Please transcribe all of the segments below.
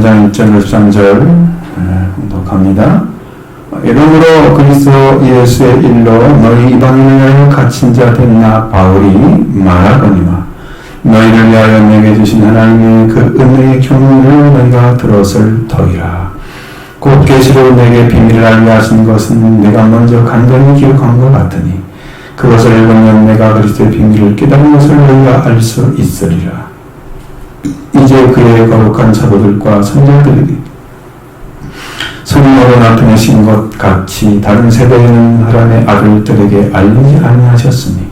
5장 1절 13절 공독합니다. 이러므로 그리스도 예수의 일로 너희 이방인을 위하여 갇힌 자 된 나 바울이 말하거니와 너희를 위하여 내게 주신 하나님의 그 은혜의 경륜을 너희가 들었을 터이라. 곧 계시로 내게 비밀을 알게 하신 것은 내가 먼저 간단히 기억한 것 같으니 그것을 읽으면 내가 그리스도의 비밀을 깨달은 것을 너희가 알 수 있으리라. 이제 그의 거룩한 사도들과 선자들에게 성령으로 나타내신 것 같이 다른 세대에는 하나님의 아들들에게 알리지 아니하셨으니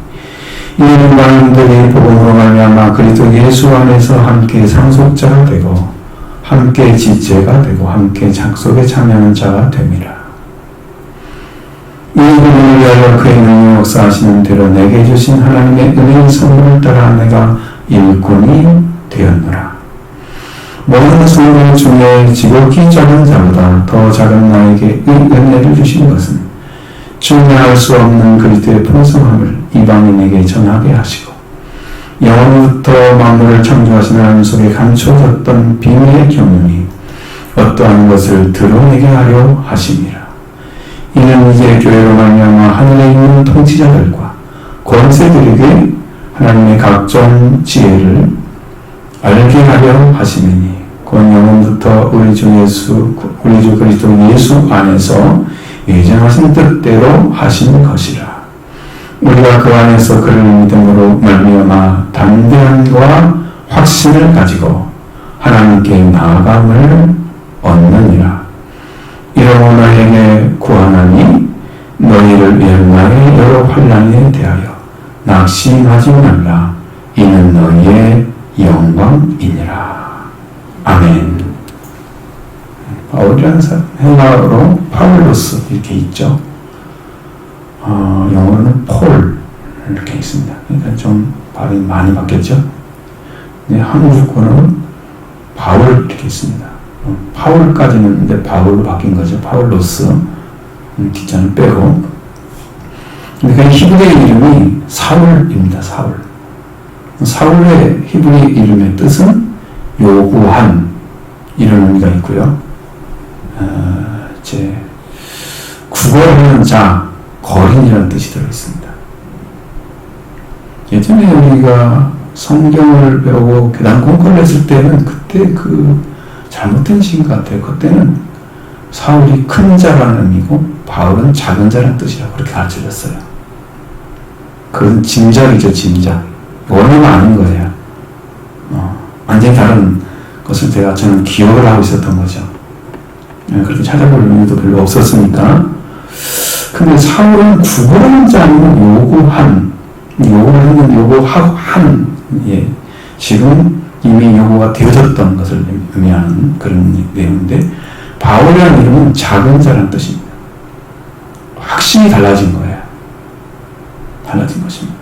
이는 만민들이 복음으로 말미암아 그리스도 예수 안에서 함께 상속자가 되고 함께 지체가 되고 함께 작속에 참여하는 자가 됨이라. 이 복음을 위하여 그의 능히 역사하시는 대로 내게 주신 하나님의 은혜의 선물을 따라 내가 일꾼이 되었노라. 모든 성령 중에 지극히 작은 자보다 더 작은 나에게 이 은혜를 주신 것은 증명할 수 없는 그리스도의 풍성함을 이방인에게 전하게 하시고 영원부터 만물을 창조하신 하나님 속에 감춰졌던 비밀의 경륜이 어떠한 것을 드러내게 하려 하심이라. 이는 이제 교회로 말미암아 하늘에 있는 통치자들과 권세들에게 하나님의 각종 지혜를 알게 하려 하심이니 곧 영원부터 우리 주 그리스도 예수 안에서 예정하신 뜻대로 하신 것이라. 우리가 그 안에서 그를 믿음으로 말미암아 담대함과 확신을 가지고 하나님께 나아감을 얻느니라. 이러므로 너희에게 구하나니 너희를 위한 나의 여러 환난에 대하여 낙심하지 말라. 이는 너희의 영광이니라. 아멘. 바울이라는 사람, 헬라어로 파울로스 이렇게 있죠. 영어로는 폴 이렇게 있습니다. 그러니까 좀 발음이 많이 바뀌었죠. 근데 한국어는 바울 이렇게 있습니다. 파울까지는 이제 바울로 바뀐 거죠. 파울로스 뒷자는 빼고. 근데 그 히브리 이름이 사울입니다. 사울. 사울의 히브리 이름의 뜻은 요구한 이런 의미가 있고요. 구걸하는 자, 거린이라는 뜻이 들어있습니다. 예전에 우리가 성경을 배우고 계단 공부를 했을 때는 그때 잘못된 시인 것 같아요. 그때는 사울이 큰 자라는 의미고 바울은 작은 자라는 뜻이라고 그렇게 가르쳐졌어요. 그건 짐작이죠, 짐작. 원어가 아닌 거예요. 완전히 다른 것을 저는 기억을 하고 있었던 거죠. 그렇게 찾아볼 의미도 별로 없었으니까. 근데 사울은 구걸하는 자 아니면 요구한, 예. 지금 이미 요구가 되어졌던 것을 의미하는 그런 내용인데, 바울이라는 이름은 작은 자라는 뜻입니다. 확신이 달라진 거예요. 달라진 것입니다.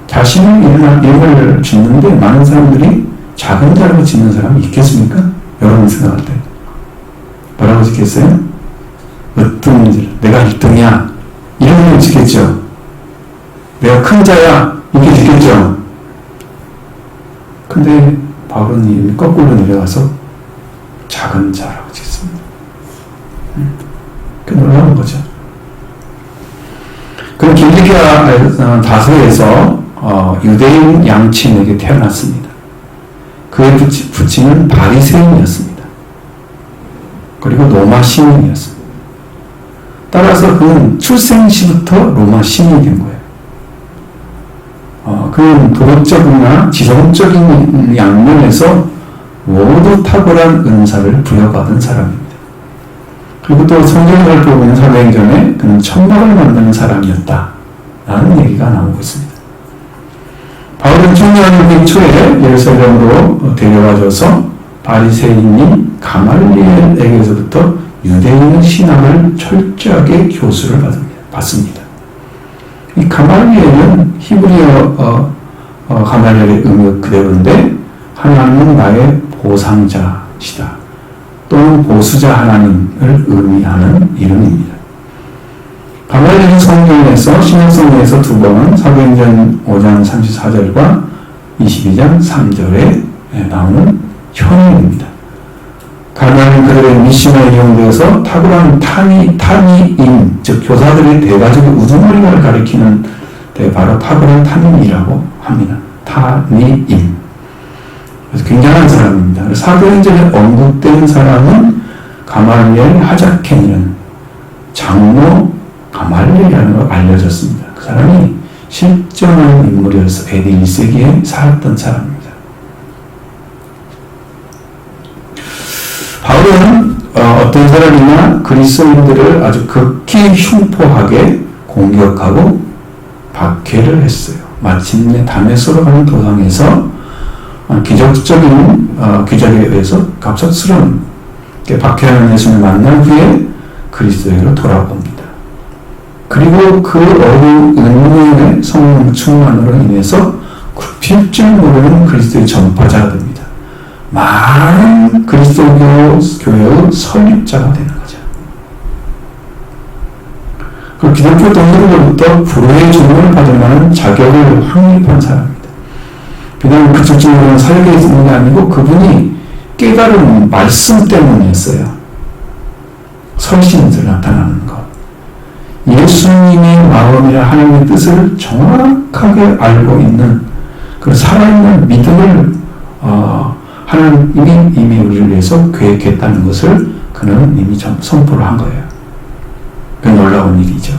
자신의 이름을 짓는데 많은 사람들이 작은 자라고 짓는 사람이 있겠습니까? 여러분 생각할 때. 뭐라고 짓겠어요? 으뜸질, 내가 1등이야. 이런 걸 짓겠죠. 내가 큰 자야. 이렇게 짓겠죠. 근데 바울은 이름이 거꾸로 내려가서 작은 자라고 짓습니다. 그 놀라운 거죠. 그럼 길리기아 다소에서 유대인 양친에게 태어났습니다. 그의 부친은 바리새인이었습니다. 그리고 로마 시민이었습니다. 따라서 그는 출생 시부터 로마 시민이 된 거예요. 그는 도덕적이나 지성적인 양면에서 모두 탁월한 은사를 부여받은 사람입니다. 그리고 또 성경을 보면 사도행전에 그는 천막을 만드는 사람이었다 라는 얘기가 나오고 있습니다. 바울은 청년기 초에 예루살렘으로 데려와줘서 바리새인인 가말리엘에게서부터 유대인의 신앙을 철저하게 교수를 받습니다. 이 가말리엘은 히브리어 가말리엘의 의미 그대로인데 하나님은 나의 보상자시다 또는 보수자 하나님을 의미하는 이름입니다. 가말리엘은 성경에서 신약성경에서 두 번은 사도행전 5장 34절과 22장 3절에 나오는 현인입니다. 그들의 미션에 이용되어서 탁월한 탄이인, 즉 교사들이 돼가지고 우두머리를 가리키는 데 바로 탁월한 탄인이라고 합니다. 탄이인. 그래서 굉장한 사람입니다. 사도행전에 언급된 사람은 가말리엘 하자켄이라는 장로 가말리엘이라는 걸 알려졌습니다. 그 사람이 실존한 인물이어서 AD 1세기에 살았던 사람입니다. 바울은 어떤 사람이나 그리스도인들을 아주 극히 흉포하게 공격하고 박해를 했어요. 마침내 다메섹으로 가는 도상에서 기적적인 기적에 의해서 갑작스러운 박해하는 예수님을 만난 후에 그리스도에게로 돌아옵니다. 그리고 그 은혜의 성령 충만으로 인해서 굽힐 줄 모르는 그리스도의 전파자가 됩니다. 많은 그리스도교 교회의 설립자가 되는 거죠. 그 기독교 동료들로부터 불후의 주문을 받을 만한 자격을 확립한 사람입니다. 그냥 그쪽으로는 살게 있는 게 아니고 그분이 깨달은 말씀 때문이었어요. 설신들 나타나는 것. 예수님의 마음이나 하나님의 뜻을 정확하게 알고 있는 그 살아있는 믿음을 하나님이 이미 우리를 위해서 계획했다는 것을 그는 이미 선포를 한 거예요. 그 놀라운 일이죠.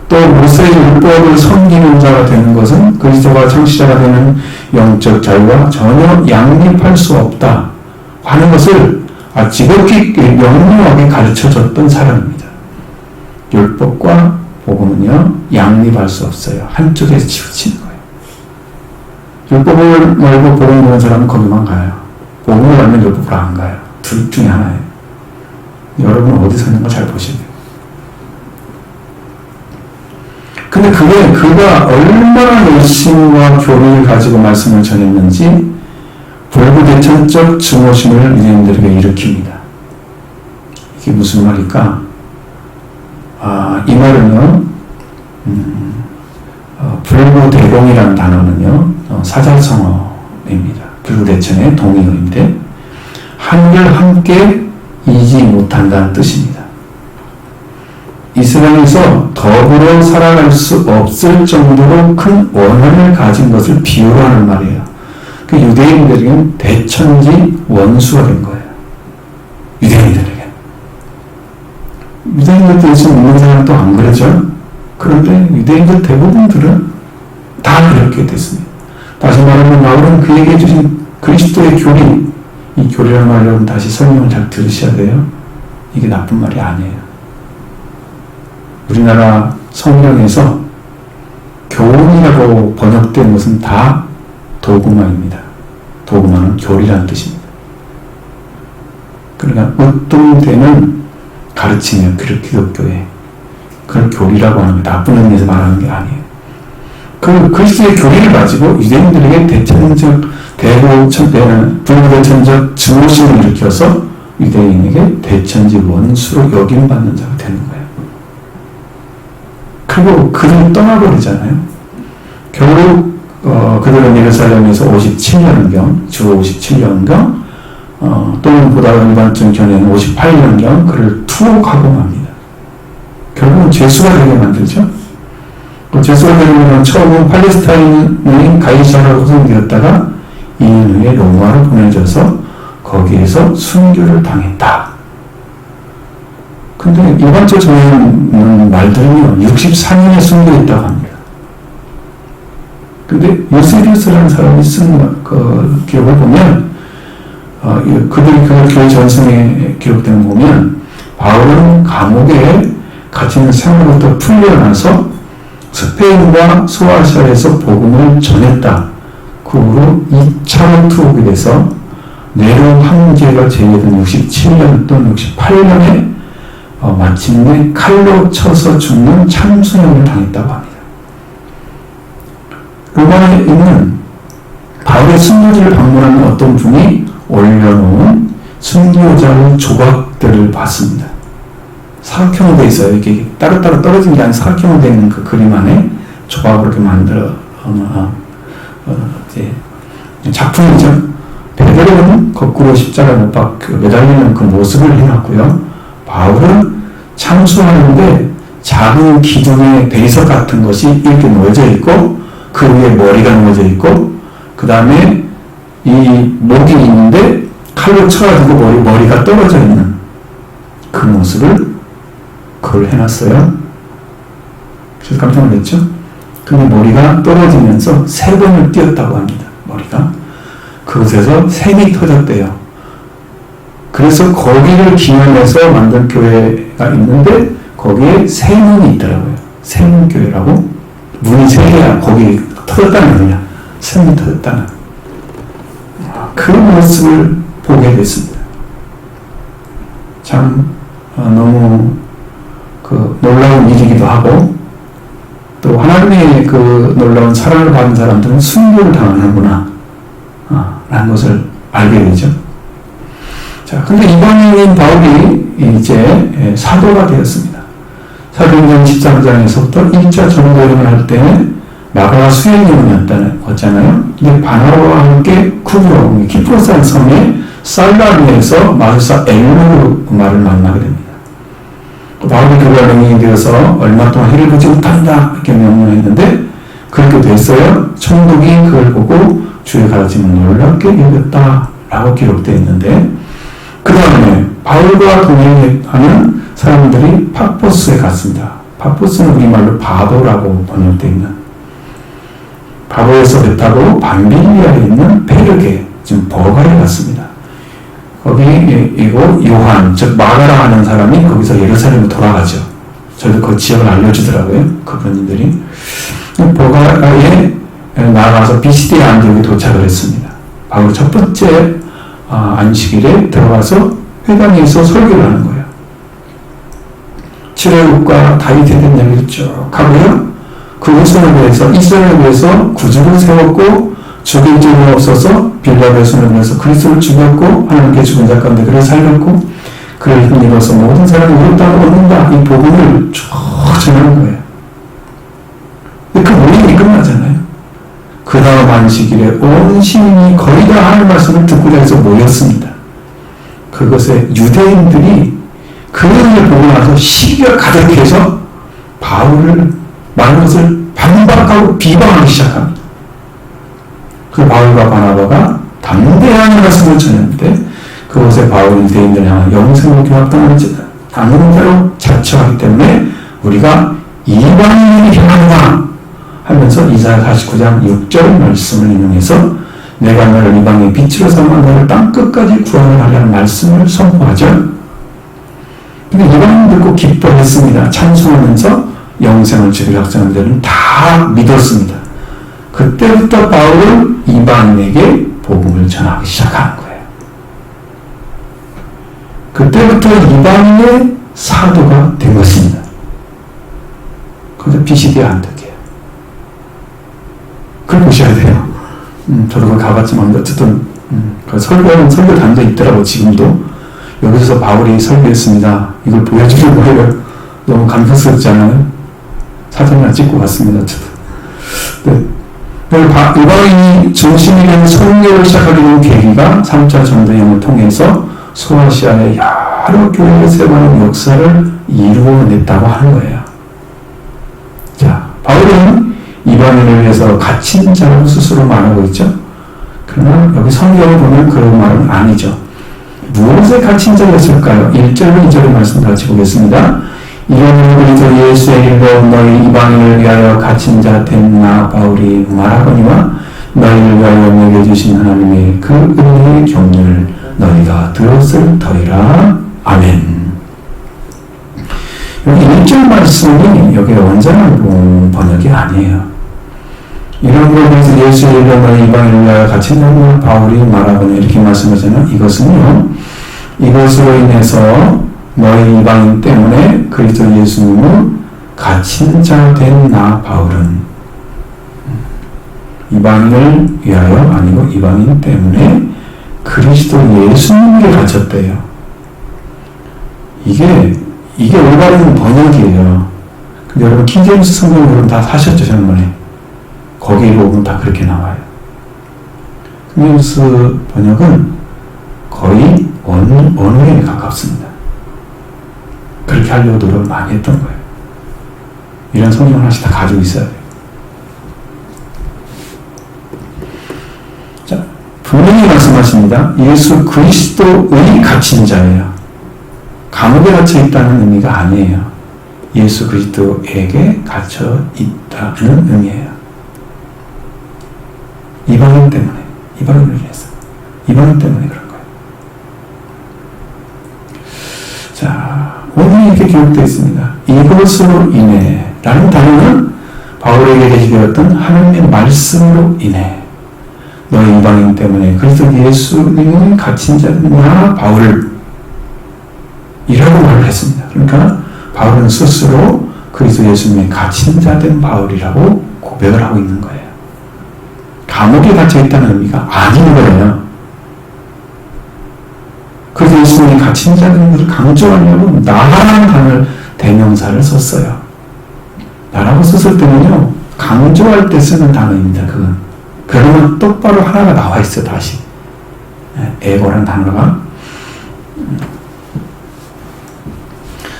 또 모세의 율법을 섬기는 자가 되는 것은 그리스도가 창시자가 되는 영적 자유와 전혀 양립할 수 없다 하는 것을 지극히 명료하게 가르쳐줬던 사람입니다. 율법과 복음은요 양립할 수 없어요. 한쪽에서 치우치는 거예요. 율법을 알고 복음을 보는 사람은 거기만 가요. 복음을 알면 율법을 안 가요. 둘 중에 하나예요. 여러분 어디서 있는 거 잘 보셔야 돼요. 근데 그가 얼마나 열심과 교리를 가지고 말씀을 전했는지 불구대천적 증오심을 유대인들에게 일으킵니다. 이게 무슨 말일까? 이 말은요, 불구대공이라는 단어는요, 사자성어입니다. 불구대천의 동의어인데, 한글 함께 이지 못한다는 뜻입니다. 이스라엘에서 더불어 살아갈 수 없을 정도로 큰 원한을 가진 것을 비유로 하는 말이에요. 그 유대인들에게는 대천지 원수가 된 거예요. 유대인들에게. 유대인들 예수 믿는 사람도 안 그러죠? 그런데 유대인들 대부분들은 다 그렇게 됐습니다. 다시 말하면 바울은 그에게 주신 그리스도의 교리, 이 교리라는 말 여러분 다시 설명을 잘 들으셔야 돼요. 이게 나쁜 말이 아니에요. 우리나라 성경에서 교훈이라고 번역된 것은 다 도구마입니다. 도구마는 교리라는 뜻입니다. 그러니까 으뜸되는 가르침이에요. 기독교에. 그걸 교리라고 하는 게 나쁜 의미에서 말하는 게 아니에요. 그 그리스도의 교리를 가지고 유대인들에게 불구대천적 증오심을 일으켜서 유대인에게 대천지 원수로 여김받는 자가 되는 거예요. 그리고 그들이 떠나버리잖아요. 결국 그들은 예루살렘에서 57년경, 주 57년경, 또는 보다 일반적인 견해는 58년경 그를 투옥하고 맙니다. 결국은 죄수가 되게 만들죠. 죄수가 되면 처음은 팔레스타인의 가이사라로 구성되었다가 2년 후에 로마로 보내져서 거기에서 순교를 당했다. 근데 일반적으로 전하는 말들은요, 64년에 순교했다고 합니다. 근데 요세리우스라는 사람이 쓴 그 기록을 보면, 그들이 그 교회 전승에 기록된 거 보면, 바울은 감옥에 갇힌 생활부터 풀려나서 스페인과 소아시아에서 복음을 전했다. 그 후로 2차로 투옥이 돼서 네로 황제가 제외된 67년 또는 68년에 마침내 칼로 쳐서 죽는 참수형을 당했다고 합니다. 로마에 있는 바울의 순교지를 방문하는 어떤 분이 올려놓은 순교자의 조각들을 봤습니다. 사각형으로 되어 있어요. 이렇게 따로따로 떨어진 게 아니라 사각형으로 되어 있는 그 그림 안에 조각으로 이렇게 만들어 작품이죠. 베드로는 그 거꾸로 십자가 못 매달리는 그 모습을 해놨고요. 바울은 참수하는데 작은 기둥의 배석 같은 것이 이렇게 놓여져 있고 그 위에 머리가 놓여져 있고 그 다음에 이 목이 있는데 칼로 쳐가지고 머리가 떨어져 있는 그 모습을 그걸 해놨어요. 그래서 깜짝 놀랐죠? 근데 머리가 떨어지면서 3번을 뛰었다고 합니다. 머리가. 그곳에서 샘이 터졌대요. 그래서 거기를 기념해서 만든 교회가 있는데 거기에 세문이 있더라고요. 세문교회라고. 문이 3개야. 거기 터졌다는 거냐. 샘이 터졌다는. 그 모습을 보게 됐습니다. 참 너무 놀라운 일이기도 하고 또 하나님의 그 놀라운 사랑을 받은 사람들은 순교를 당하는구나 라는 것을 알게 되죠. 자, 근데 이방인인 바울이 이제 사도가 되었습니다. 사도행전 13장에서부터 1차 전도여행을 할 때는 마가와 수행여행이었잖아요. 근데 바나바와 함께 쿠브로, 키프로스라는 섬에 살라리에서 마술사 엘로로 말을 만나게 됩니다. 바울이 그가 명령이 되어서 얼마 동안 해를 보지 못한다 이렇게 명령했는데 그렇게 됐어요. 천국이 그걸 보고 주의 가르침을 놀랍게 여겼다 라고 기록되어 있는데 그 다음에 바울과 동행하는 사람들이 파포스에 갔습니다. 파포스는 우리말로 바보라고 번역되어 있는 바보에서 배 타고 밤빌리아에 있는 페르게 지금 버가에 갔습니다. 거기 이고 요한 즉 마가라 하는 사람이 거기서 예루살렘으로 돌아가죠. 저도 그 지역을 알려주더라고요. 그분들이 버가에 나아가서 비시디아 안디옥에 도착을 했습니다. 바로 첫 번째 안식일에 들어가서 회당에서 설교를 하는 거예요. 출애굽과 다윗에 대한 얘기를 쭉 하고요. 그 후손을 위해서 이스라엘을 위해서 구주를 세웠고 죽일 죄가 없어서 빌라의 손을 위해서 그리스도를 죽였고 하나님께 죽은 자 가운데 그를 살렸고 그를 힘입어서 모든 사람이 의롭다고 얻는다 이 복음을 쭉 전하는 거예요. 근데 그 모임이 끝나잖아요. 그 다음 안식일에 온 시민이 거의 다 하는 말씀을 듣고자 해서 모였습니다. 그것에 유대인들이 그 일을 보고 나서 시기가 가득해서 바울을 많은 것을 반박하고 비방하기 시작합니다. 그 바울과 바나바가 담대한 말씀을 전했는데 그것에 바울은 유대인들을 향한 영생을 교합당하는 자로 자처하기 때문에 우리가 이방인을 향한다 하면서 이사야 49장 6절 말씀을 인용해서 내가 너를 이방의 빛으로 삼아 너를 땅끝까지 구원을 하려는 말씀을 선포하죠. 근데 이방인 듣고 기뻐했습니다. 찬송하면서 영생을 주기로 작정한 자들은 다 믿었습니다. 그때부터 바울은 이방인에게 복음을 전하기 시작하는 거예요. 그때부터 이방인의 사도가 된 것입니다. 그래서 비시디아 안디옥이에요. 그걸 보셔야 돼요. 저도 그걸 가봤지만 어쨌든 그 설교단도 있더라고. 지금도 여기서 바울이 설교했습니다. 이걸 보여주는 거예요. 너무 감격스럽잖아요. 사진을 찍고 왔습니다. 저도. 네. 이방인이 중심이 된 선교를 시작하게 된 계기가 3차 전도여행을 통해서 소아시아의 여러 교회를 세우는 역사를 이루어냈다고 하는 거예요. 자, 바울은 이방인을 위해서 갇힌 자라고 스스로 말하고 있죠. 그러나 여기 성경을 보면 그런 말은 아니죠. 무엇에 갇힌 자였을까요? 1절과 2절의 말씀 같이 보겠습니다. 이런 그리스도 예수의 일로 너희 이방인을 위하여 갇힌 자 된 나 바울이 말하거니와 너희를 위하여 먹여주신 하나님의 그 은혜의 경륜을 너희가 들었을 터이라. 아멘. 여기 1절 말씀이 여기 원전한 번역이 아니에요. 이런 부분에서 예수의 일로 너희 이방인을 위하여 갇힌 자 된 바울이 말하거니 이렇게 말씀하잖아요. 이것은요, 이것으로 인해서 너희 이방인 때문에 그리스도 예수님을 갇힌 자 된 나 바울은 이방인을 위하여 아니고 이방인 때문에 그리스도 예수님에게 갇혔대요. 이게 올바른 번역이에요. 근데 여러분 킹제임스 성경 여러분 다 사셨죠, 전번에. 거기에 보면 다 그렇게 나와요. 킹제임스 번역은 거의 언어에 가깝습니다. 그렇게 하려고 노력을 많이 했던 거예요. 이런 성경 하나씩 다 가지고 있어야 돼요. 자, 분명히 말씀하십니다. 예수 그리스도의 갇힌 자예요. 감옥에 갇혀 있다는 의미가 아니에요. 예수 그리스도에게 갇혀 있다는 의미예요. 이방인 때문에, 이방인을 위해서, 이방인 때문에 그런 거예요. 자, 오늘 이렇게 기록되어 있습니다. 이것으로 인해 라는 단어는 바울에게 계시되었던 하나님의 말씀으로 인해 너희 이방인 때문에 그리스도 예수님의 갇힌 자나 바울을 이라고 말을 했습니다. 그러니까 바울은 스스로 그리스도 예수님의 갇힌 자 된 바울이라고 고백을 하고 있는 거예요. 감옥에 갇혀 있다는 의미가 아닌 거예요. 그래서 예수님이 갇힌 자 된 것을 강조하려고 나라는 단어를 대명사를 썼어요. 나라고 썼을 때는요, 강조할 때 쓰는 단어입니다. 그건. 그러면 똑바로 하나가 나와 있어요, 다시. 에고라는 단어가.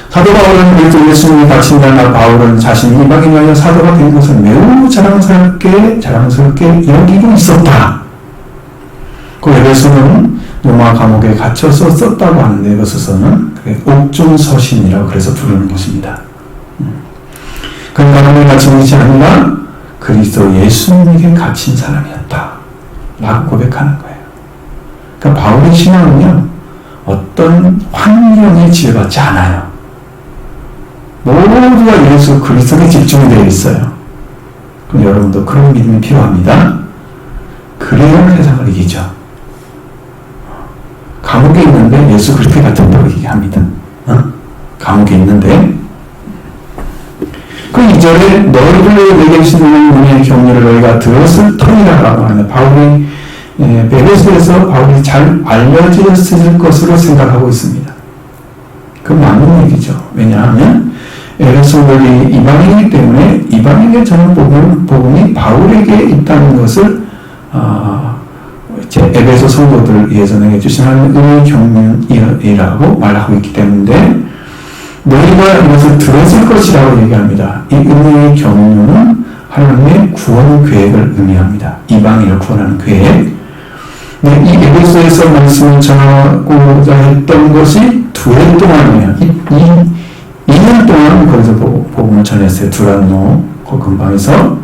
사도 바울은 그리스도 예수님이 갇힌 자나 바울은 자신이 이방인이 아니라 사도가 된 것을 매우 자랑스럽게 여기고 있었다. 그 에베소는 로마 감옥에 갇혀서 썼다고 하는데 에베소서는 옥중서신이라고 그래서 부르는 것입니다. 그는 감옥에 갇힌 것이 아니라 그리스도 예수님에게 갇힌 사람이었다 라고 고백하는 거예요. 그러니까 바울의 신앙은요, 어떤 환경에 지배받지 않아요. 모두가 예수 그리스도에 집중이 되어 있어요. 그럼 여러분도 그런 믿음이 필요합니다. 그래야 세상을 이기죠. 감옥에 있는데 예수 그리스도 같은다고 얘기합니다. 감옥에 있는데 그 2절에 너희를 내게 주신 은혜의 경륜을 너희가 들었을 터이라고 하는 바울이 베레스에서 바울이 잘 알려졌을 것으로 생각하고 있습니다. 그 맞는 얘기죠. 왜냐하면 에베소들이 이방인이기 때문에 이방인의 전한 복음이 바울에게 있다는 것을 에베소 성도들을 위해서 내게 주신 하나님의 은혜의 경륜이라고 말하고 있기 때문에 너희가 이것을 들었을 것이라고 얘기합니다. 이 은혜의 경륜은 하나님의 구원 계획을 의미합니다. 이방인을 구원하는 계획. 네, 이 에베소에서 말씀을 전하고자 했던 것이 2해 동안이에요. 2년 동안 거기서 복음을 전했어요. 두란노 그 근방에서.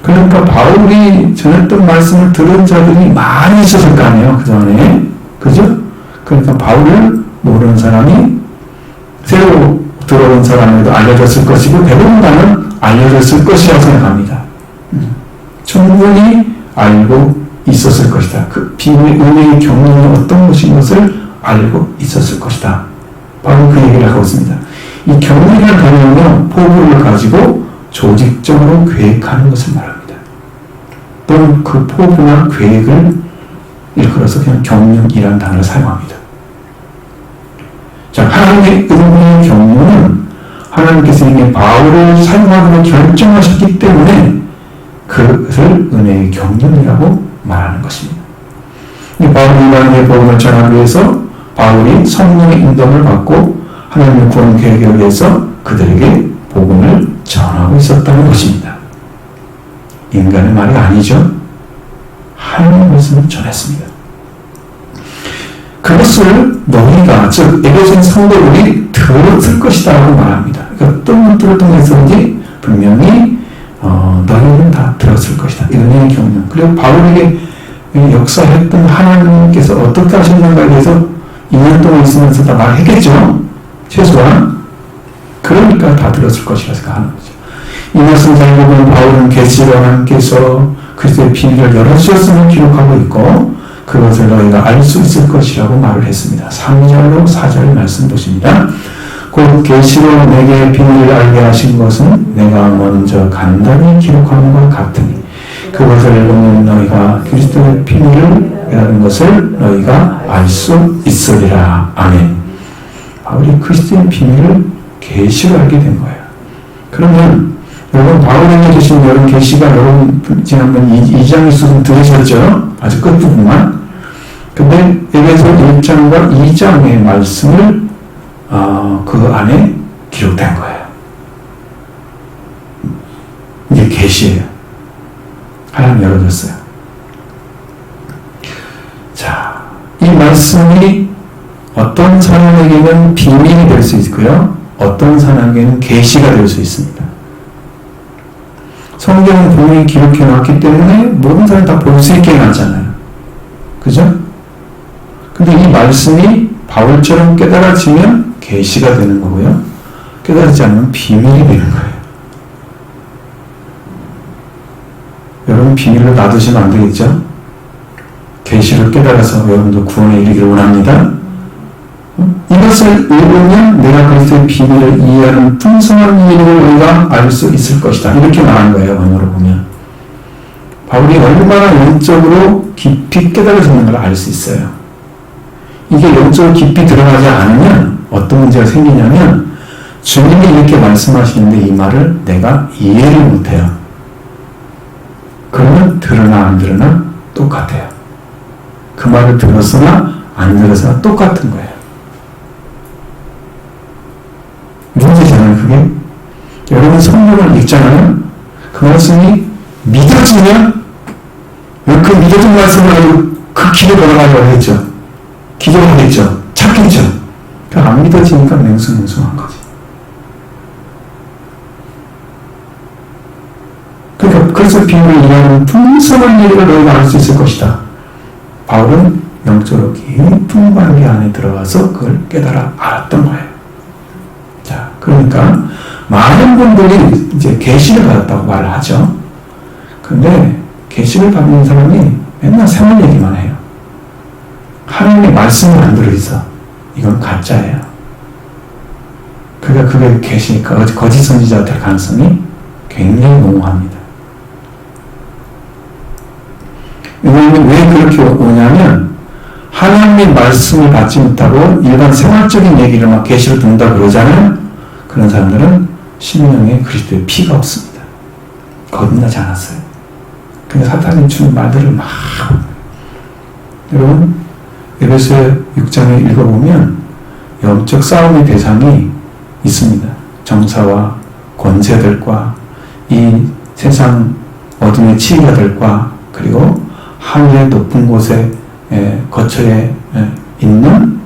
그러니까 바울이 전했던 말씀을 들은 자들이 많이 있었을 거 아니에요. 그 전에. 그죠? 그러니까 바울을 모르는 사람이 새로 들어온 사람에도 알려졌을 것이고 대부분 다는 알려졌을 것이라고 생각합니다. 충분히 알고 있었을 것이다. 그 비밀의 은혜의 경륜이 어떤 것인 것을 알고 있었을 것이다. 바로 그 얘기를 하고 있습니다. 이 경륜이라는 단어는 포부를 가지고 조직적으로 계획하는 것을 말합니다. 또는 그 포부나 계획을 일컬어서 그냥 경륜이라는 단어를 사용합니다. 자, 하나님의 은혜의 경륜은 하나님께서 이미 바울을 사용하기로 결정하셨기 때문에 그것을 은혜의 경륜이라고 말하는 것입니다. 바울이 이방인의 복음을 전하기 위해서 바울이 성령의 인도를 받고 하나님의 구원 계획에 의해서 그들에게 복음을 전하고 있었다는 것입니다. 인간의 말이 아니죠. 하나님의 말씀을 전했습니다. 그것을 너희가, 즉 에베소인 성도들이 들었을 것이다 라고 말합니다. 그러니까 어떤 것들을 통해서인지 분명히 너희는 다 들었을 것이다. 이 은혜의 경륜. 그리고 바울에게 역사했던 하나님께서 어떻게 하셨는가에 대해서 2년 동안 있으면서 다 말했겠죠. 최소한. 그러니까 다 들었을 것이라 생각하는 거죠. 이 말씀 잘 보면 바울은 계시로 하나님께서 그리스도의 비밀을 열어주셨음을 기록하고 있고 그것을 너희가 알 수 있을 것이라고 말을 했습니다. 3절로 4절 말씀 보십니다. 곧 계시로 내게 비밀을 알게 하신 것은 내가 먼저 간단히 기록한 것 같으니 그것을 읽으면 너희가 그리스도의 비밀을 깨달은 것을 너희가 알 수 있으리라. 아멘. 바울이 그리스도의 비밀을 계시로 알게 된 거예요. 그러면 여러분 바울에게 주신 이런 계시가 여러분 지난번 2장 수준 들으셨죠? 아주 끝부분만. 근데 에베소 1장과 2장의 말씀을 그 안에 기록된 거예요. 이게 계시예요. 하나님 열어줬어요. 자, 이 말씀이 어떤 사람에게는 비밀이 될 수 있고요. 어떤 사람에게는 계시가 될 수 있습니다. 성경은 분명히 기록해 놨기 때문에 모든 사람이 다 볼 수 있게 해놨잖아요. 그죠? 근데 이 말씀이 바울처럼 깨달아지면 계시가 되는 거고요. 깨달지 않으면 비밀이 되는 거예요. 여러분 비밀로 놔두시면 안 되겠죠? 계시를 깨달아서 여러분도 구원에 이르기를 원합니다. 이것을 읽으면 내가 그리스도의 비밀을 이해하는 풍성한 이름을 우리가 알 수 있을 것이다. 이렇게 말한 거예요. 언어로 보면. 바울이 얼마나 영적으로 깊이 깨달아지는 걸 알 수 있어요. 이게 영적으로 깊이 들어가지 않으면 어떤 문제가 생기냐면 주님이 이렇게 말씀하시는데 이 말을 내가 이해를 못해요. 그러면 들으나 안 들으나 똑같아요. 그 말을 들었으나 안 들었으나 똑같은 거예요. 문제잖아요, 그게. 여러분 성경을 읽잖아요. 그 말씀이 믿어지면 그 믿어진 말씀을 그 길에 걸어가려고 했죠. 기도하겠죠. 찾겠죠. 그러니까 안 믿어지니까 맹숭맹숭한 거지. 그러니까 그래서 비밀을 이해하는 풍성한 일을 너희가 알 수 있을 것이다. 바울은 영적으로 깊은 관계 안에 들어가서 그걸 깨달아 알았던 거예요. 자, 그러니까 많은 분들이 이제 계시를 받았다고 말을 하죠. 근데 계시를 받는 사람이 맨날 생활 얘기만 해요. 하나님의 말씀을 안 들어있어. 이건 가짜예요. 그러니까 그게 계시니까 거짓 선지자 될 가능성이 굉장히 농후합니다. 왜냐하면 왜 그렇게 오냐면 하나님의 말씀을 받지 못하고 일반 생활적인 얘기를 막 계시로 듣는다 그러잖아요. 그런 사람들은 심령에 그리스도의 피가 없습니다. 거듭나지 않았어요. 근데 사탄이 주는 말들을 막 여러분 에베소 6장을 읽어보면 영적 싸움의 대상이 있습니다. 정사와 권세들과 이 세상 어둠의 치유자들과 그리고 하늘의 높은 곳에 거처에 있는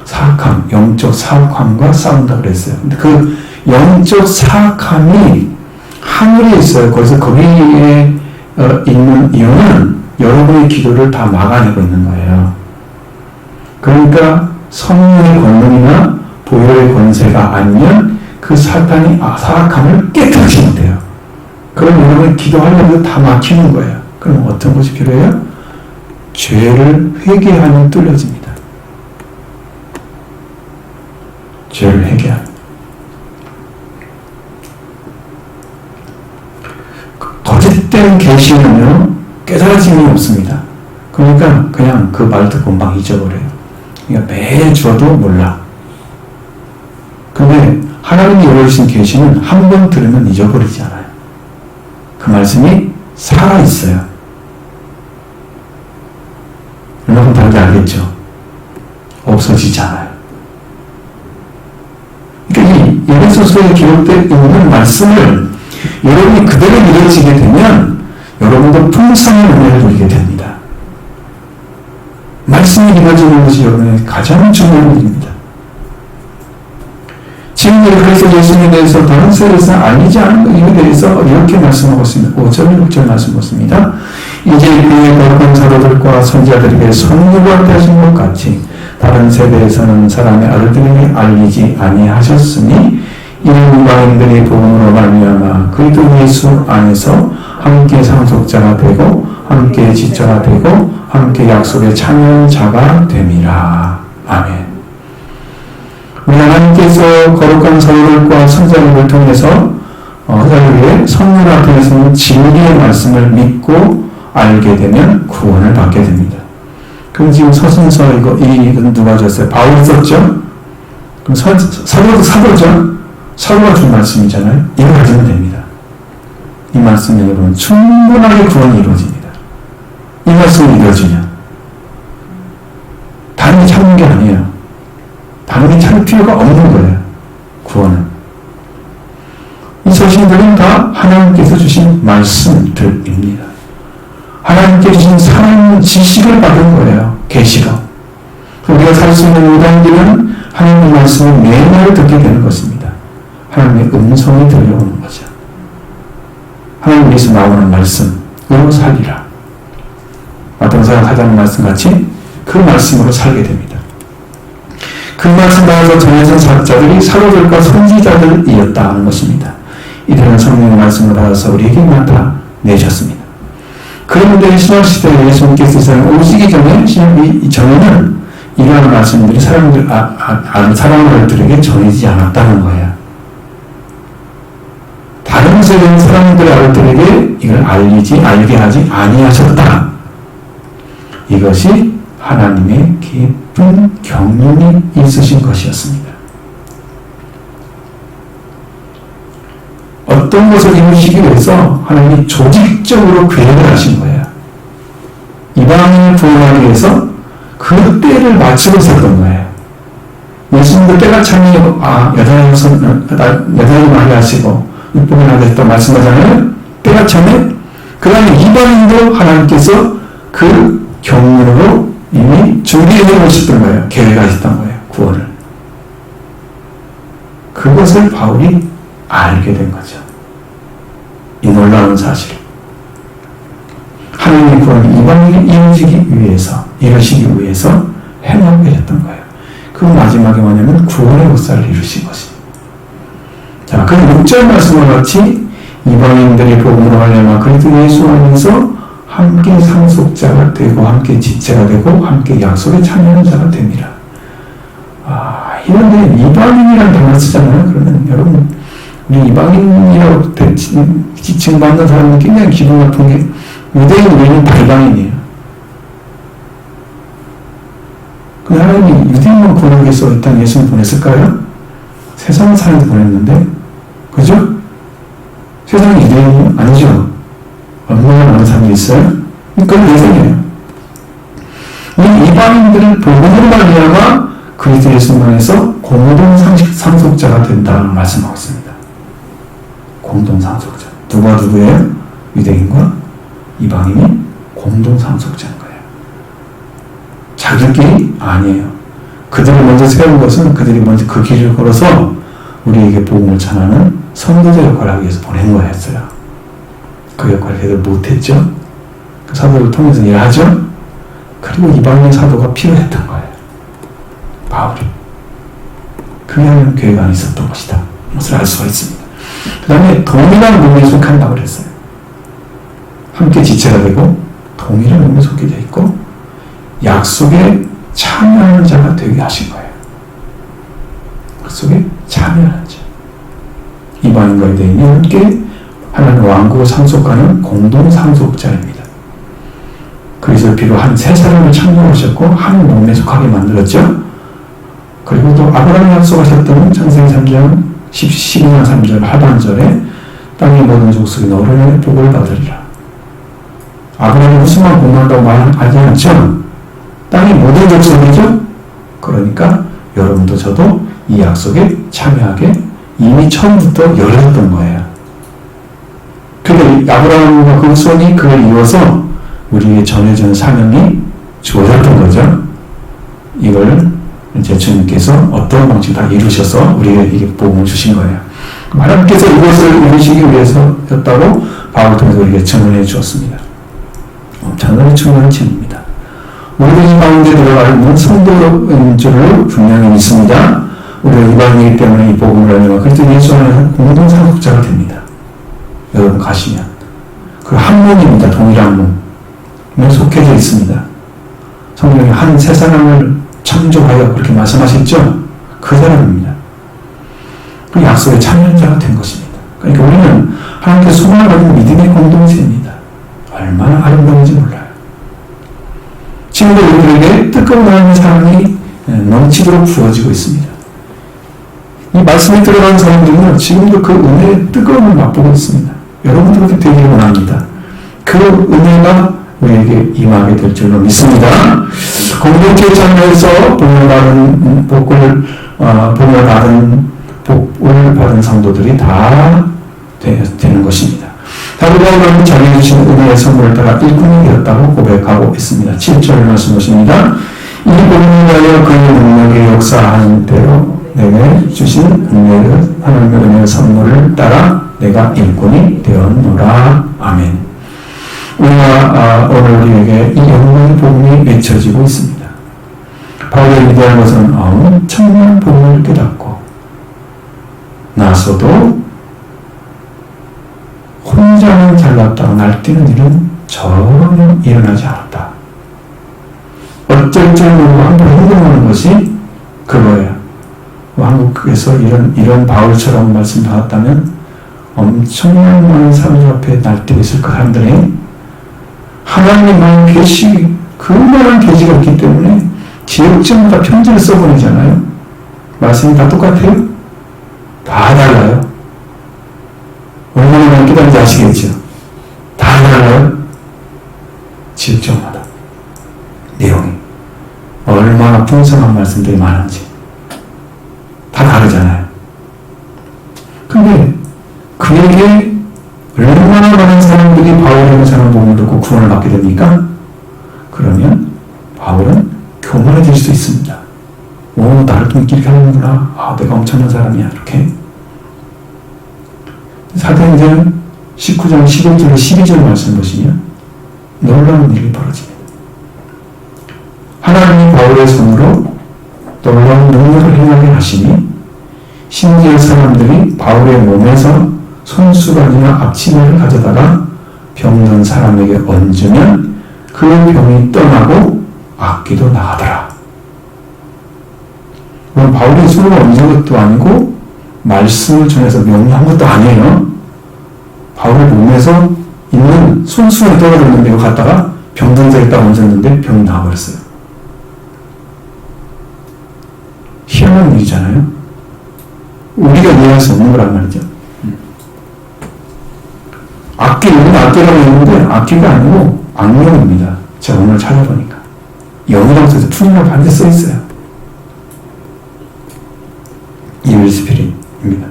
사악함, 영적 사악함과 싸운다 그랬어요. 근데 그 영적 사악함이 하늘에 있어요. 그래서 거기에 있는 이유는 여러분의 기도를 다 막아내고 있는 거예요. 그러니까 성령의 권능이나 보혈의 권세가 아니면 그 사탄이 사악함을 깨끗이 못해요. 그럼 여러분이 기도하려고 다 막히는 거예요. 그럼 어떤 것이 필요해요? 죄를 회개하면 뚫려집니다. 죄를 회개하면. 거짓된 계시는요 깨달아짐이 없습니다. 그러니까 그냥 그 말 듣고 막 잊어버려요. 그러니까 매일 주어도 몰라. 근데 하나님이 열어주신 계시는 한 번 들으면 잊어버리지 않아요. 그 말씀이 살아있어요. 여러분 다른지 알겠죠? 없어지지 않아요. 그러니까 이 에베소서에 기록되어 있는 말씀을 여러분이 그대로 믿어지게 되면 여러분도 풍성한 은혜를 누리게 됩니다. 말씀이 이루어지는 것이 여러분의 가장 중요한 일입니다. 지금까지 그래서 예수님에 대해서 다른 세대에서 알리지 않은 것에 대해서 이렇게 말씀하고 있습니다. 5절, 6절 말씀하십니다. 이제 그의 거룩한 사도들과 선지자들에게 선구가 되신 것 같이 다른 세대에서는 사람의 아들들에게 알리지 아니하셨으니 이는 이방인들이 복음으로 말미암아 그리스도 예수 안에서 함께 상속자가 되고 함께 지처가 되고 함께 약속의 참여자가 됨이라. 아멘. 우리 하나님께서 거룩한 사도들과 선지자들을 통해서 그들에게 선물 통해서는 진리의 말씀을 믿고 알게 되면 구원을 받게 됩니다. 그럼 지금 서신서 이건 누가 줬어요? 바울이 썼죠? 그럼 사도죠? 사도가 준 말씀이잖아요. 이거 가지면 됩니다. 이 말씀이 여러분 충분하게 구원이 이루어집니다. 이 말씀이 이루어지면 게 아니에요. 다른 찾을 필요가 없는 거예요. 구원은. 이 서신들은 다 하나님께서 주신 말씀들입니다. 하나님께 주신 살아있는 지식을 받은 거예요. 계시가. 우리가 살 수 있는 요단기는 하나님의 말씀을 매일 듣게 되는 것입니다. 하나님의 음성이 들려오는 거죠. 하나님께서 나오는 말씀으로 살리라. 마태복음 하자는 말씀같이 그 말씀으로 살게 됩니다. 그 말씀 따라서 전해진 사자들이 사도들과 선지자들이었다는 것입니다. 이들은 성령의 말씀을 받아서 우리에게 나타내셨습니다. 그런데 신약시대에 예수님께서 세상에 오시기 전에는 이러한 말씀들이 사람들에게 전해지지 않았다는 거예요. 다른 세대의 사람들에게 이걸 알게 하지 아니하셨다. 이것이 하나님의 깊은 경륜이 있으신 것이었습니다. 어떤 것을 이루시기 위해서 하나님이 조직적으로 계획을 하신 거예요. 이방인을 구원하기 위해서 그 때를 맞추고 있었던 거예요. 예수님도 때가 참이 여자를 많이 하시고 육복을 하겠다 말씀하잖아요. 때가 참에 그 다음에 이방인도 하나님께서 그 경륜으로 이미 준비해 놓으셨던 거예요. 계획하셨던 거예요. 구원을. 그것을 바울이 알게 된 거죠. 이 놀라운 사실. 하나님의 구원이 이방인을 이루시기 위해서 행하게 됐던 거예요. 그 마지막에 뭐냐면 구원의 역사를 이루신 것입니다. 자, 그 6절 말씀과 같이 이방인들이 복음으로 말미암아 그리스도 예수 안에서 함께 상속자가 되고 함께 지체가 되고 함께 약속에 참여하는 자가 됩니다. 이런데 이방인이라는 단어를 쓰잖아요. 그러면 여러분 우리 이방인이라고 지칭받는 사람은 굉장히 기분 나쁜 게 유대인 우리는 발방인이에요. 근데 하나님이 유대인만 구원하기 위해서 이 땅에 예수를 보냈을까요? 세상 사람도 보냈는데 그죠? 세상이 유대인이 아니죠. 얼마나 많은 사람이 있어요? 그건 예수님이에요. 이 이방인들은 복음으로 말미암아 그리스도 예수만에서 공동 상속자가 된다는 말씀하고 있습니다. 공동 상속자. 누가 누구예요? 유대인과 이방인이 공동 상속자인 거예요. 자기들끼리 아니에요. 그들을 먼저 세운 것은 그들이 먼저 그 길을 걸어서 우리에게 복음을 전하는 선교자 역할을 하기 위해서 보낸 거였어요. 그 역할을 제대로 못했죠. 그 사도를 통해서 일하죠. 그리고 이방인 사도가 필요했던 거예요. 바울이. 그게 하나님 계획 안에 있었던 것이다. 이것을 알 수가 있습니다. 그 다음에 동일한 몸에 속한다고 그랬어요. 함께 지체가 되고 동일한 몸에 속해 있고 약속에 참여하는 자가 되게 하신 거예요. 약속에 참여하는 자. 이방인과 유대인이 함께 하나님 왕국을 상속하는 공동 상속자입니다. 그리스도의 피로 한 세 사람을 창조하셨고 한 몸에 속하게 만들었죠. 그리고 또 아브라함이 약속하셨던 창세기 3장 12장 3절 하반절에 땅의 모든 족속이 너를 복을 받으리라. 아브라함이 무슨만 복받는다고 말하지 않죠? 땅의 모든 족속이죠? 그러니까 여러분도 저도 이 약속에 참여하게 이미 처음부터 열렸던 거예요. 그런데 아브라함과 그 후손이 그걸 이어서 우리에게 전해주는 사명이 주어졌던 거죠. 이걸 이제 주님께서 어떤 방식으로 다 이루셔서 우리에게 복음을 주신 거예요. 하나님께서 이것을 이루시기 위해서였다고 바울을 통해서 우리에게 증언해 주었습니다. 엄청나게 중요한 증언입니다. 우리가 이 가운데 들어가 있는 성도인 줄을 분명히 믿습니다. 우리가 이방인이기 때문에 이 복음을 알면 그리스도 예수 안에서 공동 상속자가 됩니다. 여러분 가시면 그 한 몸입니다. 동일한 몸에 속해져 있습니다. 성경이 한 세 사람을 창조하여 그렇게 말씀하셨죠? 그 사람입니다. 그 약속에 참여한 자가 된 것입니다. 그러니까 우리는 하나님께 소망을 가진 믿음의 공동체입니다. 얼마나 아름다운지 몰라요. 지금도 우리들에게 뜨거운 하나님의 사랑이 넘치도록 부어지고 있습니다. 이 말씀에 들어간 사람들은 지금도 그 은혜의 뜨거움을 맛보고 있습니다. 여러분도 그렇게 되기를 원합니다. 그 은혜가 우리에게 임하게 될 줄로 믿습니다. 공동체 참여해서 복을 받은 성도들이 다 되는 것입니다. 사도 바울은 자기 주신 은혜의 선물을 따라 일꾼이 되었다고 고백하고 있습니다. 7절 말씀 보십니다. 이 복을 위하여 그의 능력의 역사하는 대로 내게 주신 하나님의 은혜의 선물을 따라 내가 일꾼이 되었노라. 아멘. 오늘 우리에게 이 영광의 복음이 외쳐지고 있습니다. 바울의 위대한 것은 엄청난 복음을 깨닫고 나서도 혼자만 잘났다고 날뛰는 일은 전혀 일어나지 않았다. 어쩔 줄 모르고 함부로 행동하는 것이 그거예요. 한국에서 이런 바울처럼 말씀 나왔다면 엄청난 많은 사람들 앞에 날뛰고 있을 그 사람들이 하나님만 계시, 그만한 계시가 있기 때문에 지역적마다 편지를 써보내잖아요. 말씀이 다 똑같아요? 다 달라요. 얼마나 많이 깨달은지 아시겠죠? 다 달라요. 지역적마다 내용이 얼마나 풍성한 말씀들이 많은지 다 다르잖아요. 근데 그에게 얼마나 많은 사람들이 바울의 전한 복음을 듣고 구원을 받게 됩니까? 그러면 바울은 교만해질 수 있습니다. 나를 좀 이렇게 하는구나. 내가 엄청난 사람이야. 이렇게. 사도행전 19장 11절 12절 말씀 보시면 놀라운 일이 벌어집니다. 하나님이 바울의 손으로 놀라운 능력을 행하게 하시니 심지어 사람들이 바울의 몸에서 손수건이나 앞치마를 가져다가 병든 사람에게 얹으면 그 병이 떠나고 악기도 나가더라. 바울이 손으로 얹은 것도 아니고 말씀을 전해서 명령한 것도 아니에요. 바울의 몸에서 있는 손수건이 떨어졌는데 이거 갖다가 병든 자에 딱 얹었는데 병이 나와버렸어요. 희한한 일이잖아요. 우리가 이해할 수 없는 거란 말이죠. 악기는 악기라고 했는데 악기가 아니고 악령입니다. 제가 오늘 찾아보니까 영이라고 써서 풀이라고 반드시 써있어요. 이빌 스피릿입니다.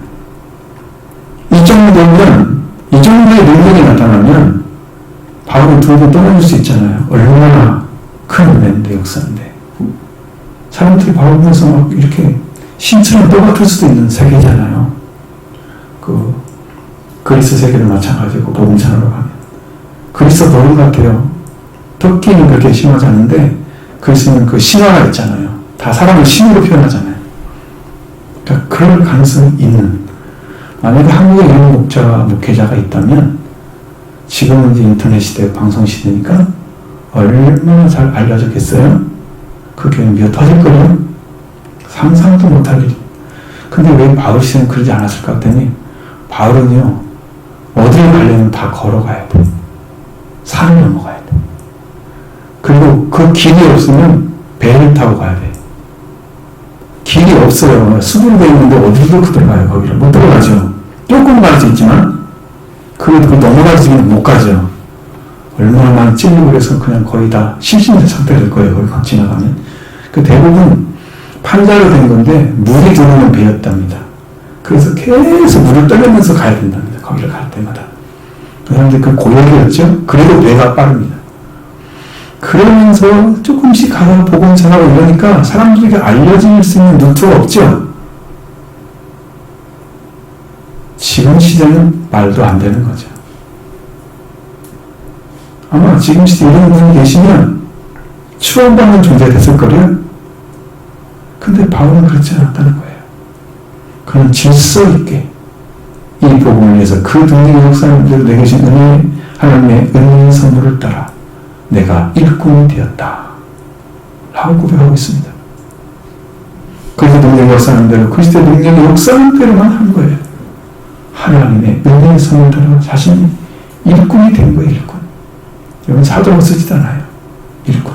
이 정도의 능력이 나타나면 바울은 둘도 떠나줄 수 있잖아요. 얼마나 큰 은혜인데 역사인데 사람들이 바울 보면서 막 이렇게 신처럼 떠받을 수도 있는 세계잖아요. 그리스 세계도 마찬가지고 복음 전하러 가면 그리스 버릇 같아요. 터키는 그렇게 심하지 않은데 그리스는 그 신화가 있잖아요. 다 사람을 신으로 표현하잖아요. 그러니까 그럴 가능성이 있는. 만약에 한국에 이런 목회자가 있다면 지금은 이제 인터넷 시대, 방송 시대니까 얼마나 잘 알려졌겠어요? 그 교회 미어 터질 거예요? 상상도 못할 일이. 근데 왜 바울 씨는 그러지 않았을까 했더니 바울은요 어디를 가려면 다 걸어가야 돼. 산을 넘어가야 돼. 그리고 그 길이 없으면 배를 타고 가야 돼. 길이 없어요. 숲으로 되어 있는데 어디로 들어가요? 거기를 못 들어가죠. 조금 갈 수 있지만 그 넘어가지면 못 가죠. 얼마나 많이 찔리고 그래서 그냥 거의 다 실신된 상태가 될 거예요. 거기 지나가면. 그 대부분 판자로 된 건데 물이 들어오는 배였답니다. 그래서 계속 물을 떨면서 가야 된답니다. 거기를 갈 때마다. 그런데 그 고역이었죠. 그래도 배가 빠릅니다. 그러면서 조금씩 가서 복음 전하고 이러니까 사람들에게 알려질 수 있는 루트가 없죠. 지금 시대는 말도 안 되는 거죠. 아마 지금 시대 이런 분이 계시면 추원받는 존재가 됐을 거예요. 근데 바울은 그렇지 않았다는 거예요. 그는 질서 있게 이 복음을 위해서 그 능력의 역사를 내게 주신 하나님의 은혜의 선물을 따라 내가 일꾼이 되었다 라고 고백하고 있습니다. 그래서 능력의 역사하는 대로 그리스도의 능력의 역사하는 대로만 한 거예요. 하나님의 은혜의 선물을 따라 자신이 일꾼이 된 거예요. 일꾼. 여러분 사도로 쓰지도 않아요. 일꾼.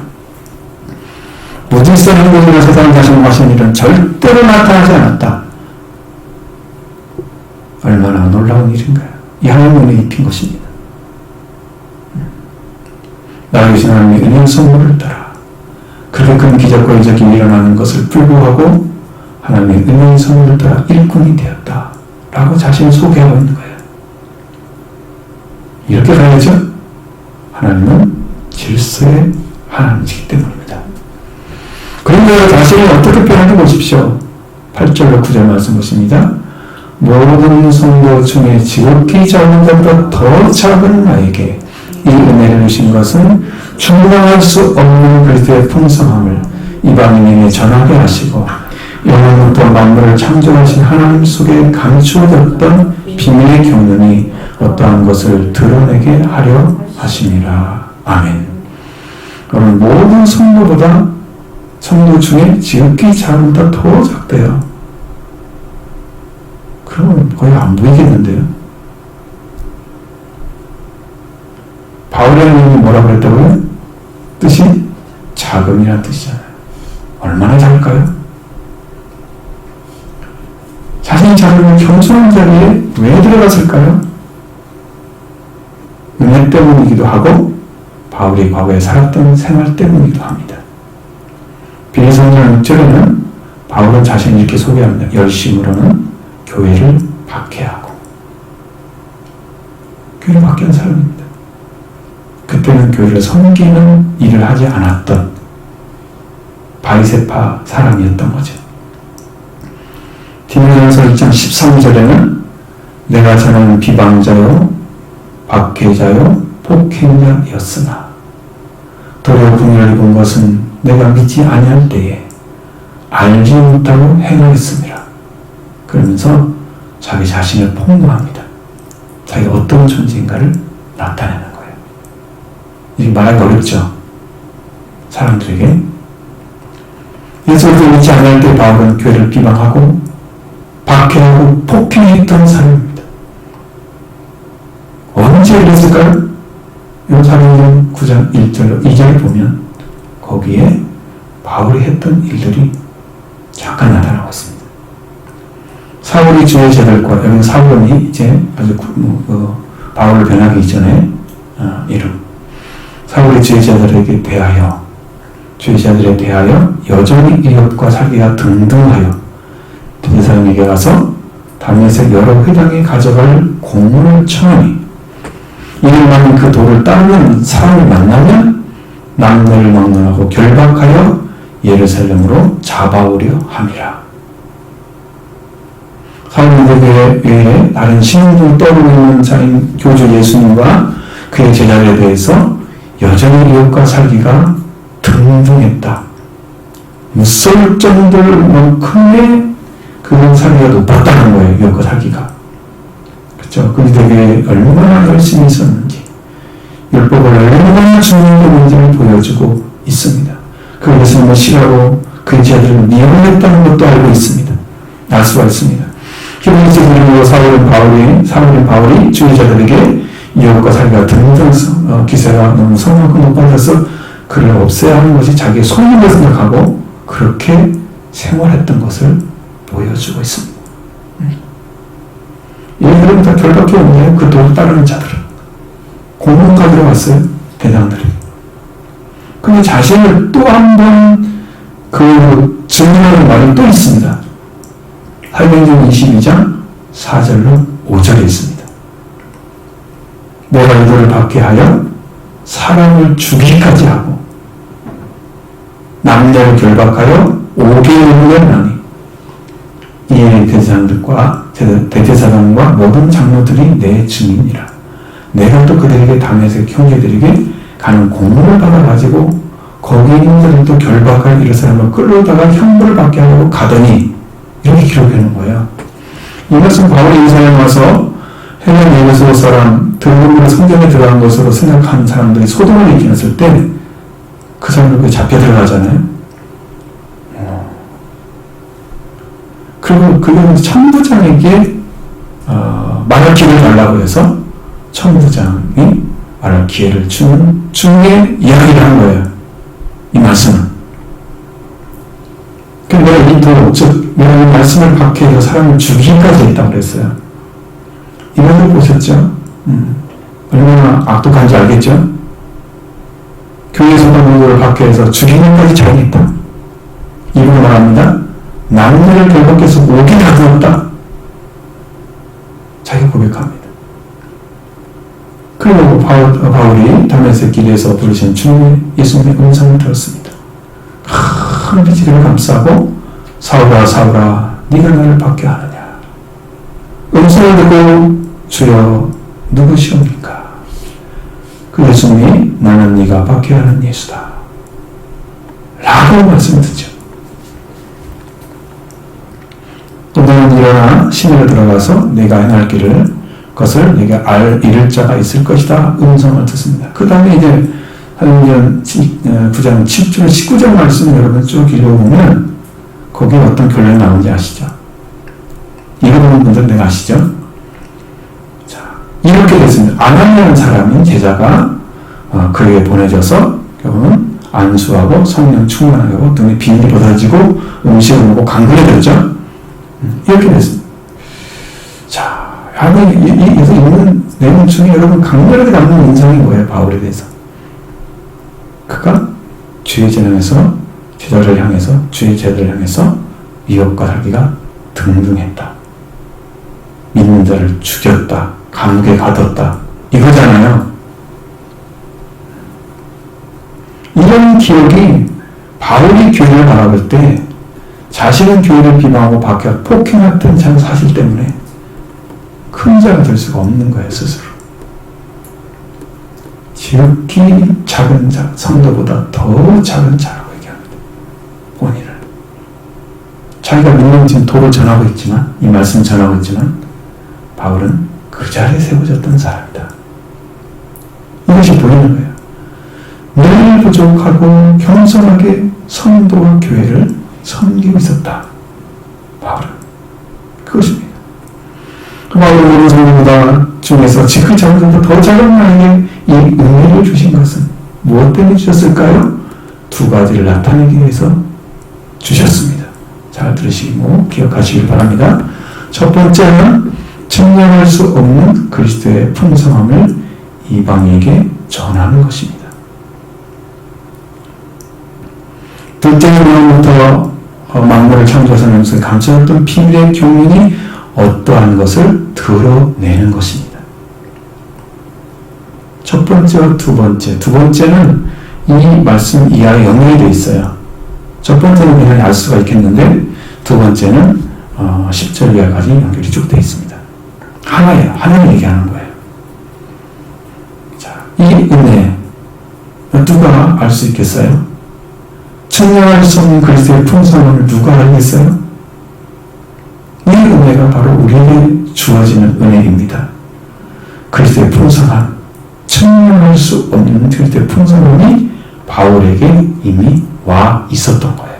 무질서한 것으로 세상을 다시고 하시는 일은 절대로 나타나지 않았다. 얼마나 놀라운 일인가요? 이 하나님의 입힌 것입니다. 나에게 하나님의 은혜의 선물을 따라 그렇게 큰 기적과 이적이 일어나는 것을 불구하고 하나님의 은혜의 선물을 따라 일꾼이 되었다 라고 자신을 소개하고 있는 거예요. 이렇게 가야죠. 하나님은 질서의 하나님이시기 때문입니다. 그런데 자신이 어떻게 표현하는지 보십시오. 8절로 9절 말씀 보십니다. 모든 성도 중에 지극히 작은 것보다 더 작은 나에게 이 은혜를 주신 것은 충분할 수 없는 그리스도의 풍성함을 이방인에게 전하게 하시고 영원부터 만물을 창조하신 하나님 속에 감추어졌던 비밀의 경륜이 어떠한 것을 드러내게 하려 하심이라. 아멘. 그러면 모든 성도보다 성도 중에 지극히 작은 것보다 더 작대요. 그러면 거의 안 보이겠는데요. 바울의 뭐라고 그랬다고요? 뜻이 작음이라는 뜻이잖아요. 얼마나 작을까요? 자신이 작으면 겸손한 자리에 왜 들어갔을까요? 은혜 때문이기도 하고 바울이 과거에 살았던 생활 때문이기도 합니다. 빌립보서 6절에는 바울은 자신을 이렇게 소개합니다. 열심으로는 교회를 박해하고 교회를 박해한 사람입니다. 그때는 교회를 섬기는 일을 하지 않았던 바리새파 사람이었던 거죠. 디모데전서 2장 13절에는 내가 전하는 비방자요 박해자요 폭행자였으나 도리어 긍휼을 입은 것은 내가 믿지 아니할 때에 알지 못하고 행하였습니다. 그러면서 자기 자신을 폭로합니다. 자기가 어떤 존재인가를 나타내는 거예요. 이게 말하기 어렵죠. 사람들에게. 예수를 믿지 않을 때 바울은 교회를 비방하고 박해하고 폭행했던 사람입니다. 언제 이랬을까요? 사도행전 9장 1절로 2절에 보면 거기에 바울이 했던 일들이 잠깐 나타나고 있습니다. 사울이 주의 제자들과, 여기 사울이 이제 아주 바울을 변하기 이전에 이름. 사울이 주의 제자들에게 대하여, 주의 제자들에 대하여 여전히 이웃과 살기가 등등하여 대제사장에게 가서 다메섹 여러 회당에 가져갈 공문을 청하니 이를 만든 그 도를 따르는 사람을 만나면 남녀를 막론하고 결박하여 예루살렘으로 잡아오려 함이라. 사울에게 외에 다른 신인들 떠오르고 있는 자인 교주 예수님과 그의 제자들에 대해서 여전히 이웃과 살기가 등등했다. 무서울 정도만큼의 그런 살기가 높았다는 거예요. 이웃과 살기가. 그렇죠. 그들에게 얼마나 열심히 있었는지, 율법을 얼마나 중요했는지를 보여주고 있습니다. 그 예수님을 싫어하고 그의 제자들을 미워했다는 것도 알고 있습니다. 알 수가 있습니다. 히브리서 그리고 사울인 바울이 주의 자들에게 이웃과 살기가 등등 기세가 너무 성만큼 높아져서 그를 없애야 하는 것이 자기의 소임을 생각하고 그렇게 생활했던 것을 보여주고 있습니다. 얘들은 다 결박해 오는데 그 도를 따르는 자들은 공문 가지러 왔어요. 대장들이. 근데 자신을 또 한 번 그 증명하는 말이 또 있습니다. 사도행전 22장 4절로 5절에 있습니다. 내가 이들을 박해하여 사람을 죽이기까지 하고 남녀를 결박하여 5개월을 나니 이에 대제사장과 모든 장로들이 내 증인이라. 내가 또 그들에게 다메섹 형제들에게 가는 공문을 받아가지고 거기 있는 사람도 결박할 예루살렘을 끌어다가 형벌을 받게 하려고 가더니 이렇게 기록해놓은 거예요. 이것은 바울이 예루살렘에 와서 헬라 예루살렘 사람 등록으로 성전에 들어간 것으로 생각하는 사람들이 소동을 일으켰을 때 그 사람들 잡혀 들어가잖아요. 그리고 그는 천부장에게 말할 기회를 달라고 해서 천부장이 말할 기회를 주는 중에 이야기를 한 거예요. 이 말씀은. 그러니까 내가 이 도, 즉 내가 이 말씀을 박해해서 사람을 죽이기까지 했다고 그랬어요. 이것을 보셨죠? 얼마나 악독한지 알겠죠? 음성과 능력을 받게 해서 죽이는까지 자행했다. 이루고 말합니다. 남녀를 결박해서 목에 가두었다. 자기가 고백합니다. 그리고 바울이 다메섹 길에서 부르신 주님 예수님의 음성을 들었습니다. 큰 빛이 그를 감싸고 사울아 사울아 네가 나를 받게 하느냐. 음성을 듣고 주여 누구시옵니까? 그 예수님이 나는 네가 받게 하는 예수다 라고 말씀을 듣죠. 또 너는 일어나 시내로 들어가서 내가 행할 것을 내게 이를 자가 있을 것이다 음성을 듣습니다. 그 다음에 이제 사도행전 9장 7절 19절 말씀을 여러분 쭉 읽어보면 거기에 어떤 결론이 나오는지 아시죠? 읽어보는 분들 내가 아시죠? 자, 이렇게 됐습니다. 아나니아라는 사람인 제자가 그에게 보내져서 결국은 안수하고 성령 충만하게 하고 등에 비닐이 벗어지고 음식을 먹고 강건해졌죠. 이렇게 됐습니다. 자, 여기서 있는 내용 중에 여러분 강렬하게 남는 인상이 뭐예요? 바울에 대해서. 그가 주의 제자를 향해서 주의 제자를 향해서 미혹과 살기가 등등했다. 믿는 자를 죽였다. 감옥에 가뒀다. 이거잖아요. 이런 기억이 바울이 교회를 바라볼 때 자신은 교회를 비방하고 폭행했던 사실 때문에 큰 자가 될 수가 없는 거예요, 스스로. 지극히 작은 자, 성도보다 더 작은 자라고 얘기합니다. 본인을. 자기가 믿는 지금 도를 전하고 있지만, 이 말씀을 전하고 있지만, 바울은 그 자리에 세워졌던 사람이다. 이것이 보이는 거예요. 늘 부족하고 겸손하게 성도와 교회를 섬기고 있었다. 바울은. 그것입니다. 바울은 모든 성도보다 중에서 지극히 작은 성도 더 작은 나에게 이 은혜를 주신 것은 무엇 때문에 주셨을까요? 두 가지를 나타내기 위해서 주셨습니다. 잘 들으시고 기억하시길 바랍니다. 첫 번째는 증명할 수 없는 그리스도의 풍성함을 이방인에게 전하는 것입니다. 둘째는 그로부터 만물을 창조하신 음성에 감춰졌던 비밀의 교훈이 어떠한 것을 드러내는 것입니다. 첫 번째와 두 번째. 두 번째는 이 말씀 이하에 연결이 되어 있어요. 첫 번째는 그냥 알 수가 있겠는데 두 번째는 10절 이하까지 연결이 쭉 되어 있습니다. 하나예요. 하나를 얘기하는 거예요. 자, 이 은혜 누가 알 수 있겠어요? 증명할 수 없는 그리스도의 풍성함을 누가 알겠어요? 이 은혜가 바로 우리에게 주어지는 은혜입니다. 그리스도의 풍성함, 증명할 수 없는 그리스도의 풍성함이 바울에게 이미 와 있었던 거예요.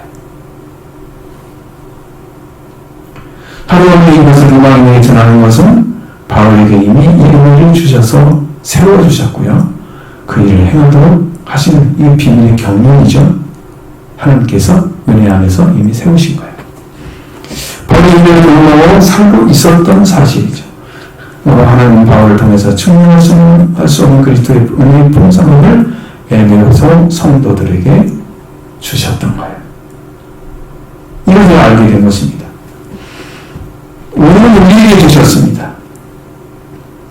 하루아침에 이것을 이방인에게 전하는 것은 바울에게 이미 이 은혜를 주셔서 세워주셨고요. 그 일을 행하도록 하시는 이 비밀의 경륜이죠. 하나님께서 은혜 안에서 이미 세우신 거예요. 바울이 은혜를 경험하고 살고 있었던 사실이죠. 하나님 바울을 통해서 증명할 수 없는 그리스도의 은혜의 풍성함을 에베소 성도들에게 주셨던 거예요. 이것을 알게 된 것입니다. 우리는 우리에게 주셨습니다.